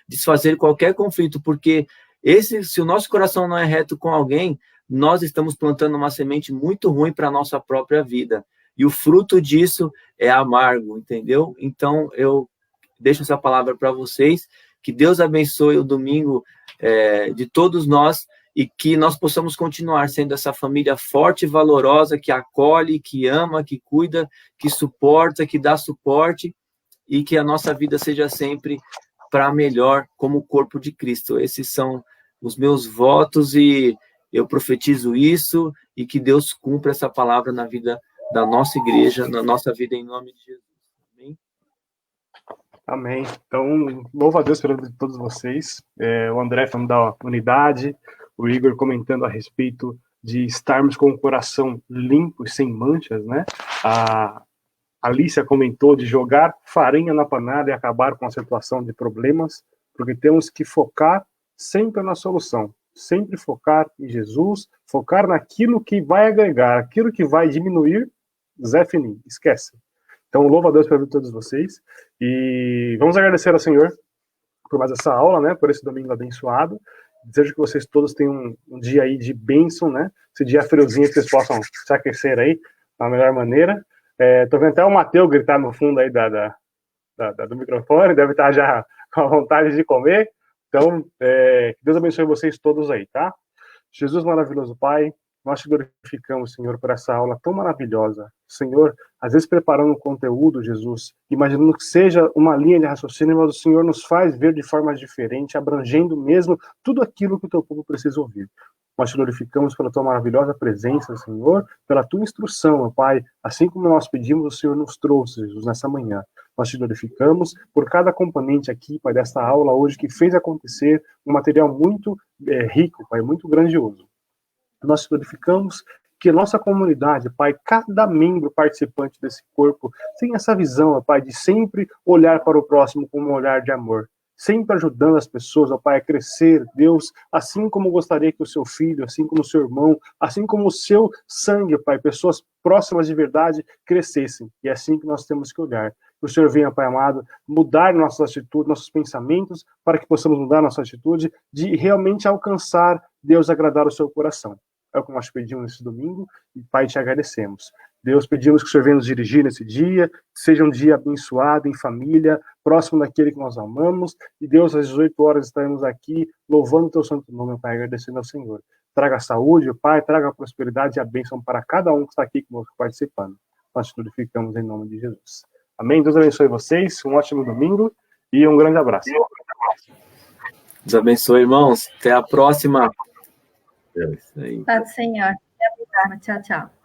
desfazer qualquer conflito, porque se o nosso coração não é reto com alguém, nós estamos plantando uma semente muito ruim para a nossa própria vida, e o fruto disso é amargo, entendeu? Então, eu deixo essa palavra para vocês, que Deus abençoe o domingo de todos nós, e que nós possamos continuar sendo essa família forte e valorosa, que acolhe, que ama, que cuida, que suporta, que dá suporte, e que a nossa vida seja sempre para melhor, como o corpo de Cristo. Esses são os meus votos, e eu profetizo isso, e que Deus cumpra essa palavra na vida da nossa igreja, na nossa vida, em nome de Jesus. Amém? Amém. Então, louvo a Deus pela vida de todos vocês. O André falando da unidade, o Igor comentando a respeito de estarmos com o coração limpo e sem manchas, né? A Alicia comentou de jogar farinha na panela e acabar com a situação de problemas, porque temos que focar sempre na solução, sempre focar em Jesus, focar naquilo que vai agregar, aquilo que vai diminuir, Zé Fininho, esquece. Então, louvo a Deus pela vida de todos vocês, e vamos agradecer ao Senhor por mais essa aula, né, por esse domingo abençoado. Desejo que vocês todos tenham um dia aí de bênção, né, esse dia friozinho, que vocês possam se aquecer aí da melhor maneira. Tô vendo até o Mateus gritar no fundo aí do microfone, deve estar já com a vontade de comer. Então, que Deus abençoe vocês todos aí, tá? Jesus maravilhoso Pai, nós te glorificamos, Senhor, por essa aula tão maravilhosa. Senhor, às vezes preparando um conteúdo, Jesus, imaginando que seja uma linha de raciocínio, mas o Senhor nos faz ver de forma diferente, abrangendo mesmo tudo aquilo que o teu povo precisa ouvir. Nós te glorificamos pela tua maravilhosa presença, Senhor, pela tua instrução, meu Pai. Assim como nós pedimos, o Senhor nos trouxe, Jesus, nessa manhã. Nós te glorificamos por cada componente aqui, Pai, desta aula hoje, que fez acontecer um material muito rico, Pai, muito grandioso. Nós te glorificamos que a nossa comunidade, Pai, cada membro participante desse corpo, tem essa visão, Pai, de sempre olhar para o próximo com um olhar de amor. Sempre ajudando as pessoas, ó Pai, a crescer, Deus, assim como gostaria que o seu filho, assim como o seu irmão, assim como o seu sangue, Pai, pessoas próximas de verdade, crescessem. E é assim que nós temos que olhar. que o Senhor venha, Pai amado, mudar nossas atitudes, nossos pensamentos, para que possamos mudar nossa atitude de realmente alcançar Deus, agradar o seu coração. É o que nós pedimos nesse domingo e, Pai, te agradecemos. Deus, pedimos que o Senhor venha nos dirigir nesse dia, que seja um dia abençoado, em família, próximo daquele que nós amamos. E Deus, às 18 horas estaremos aqui louvando o teu santo nome, Pai, agradecendo ao Senhor. Traga saúde, Pai, traga a prosperidade e a bênção para cada um que está aqui conosco participando. Nós te glorificamos em nome de Jesus. Amém? Deus abençoe vocês, um ótimo domingo e um grande abraço. Deus abençoe, irmãos. Até a próxima. Beleza. Paz do Senhor. Até a próxima. Tchau, tchau.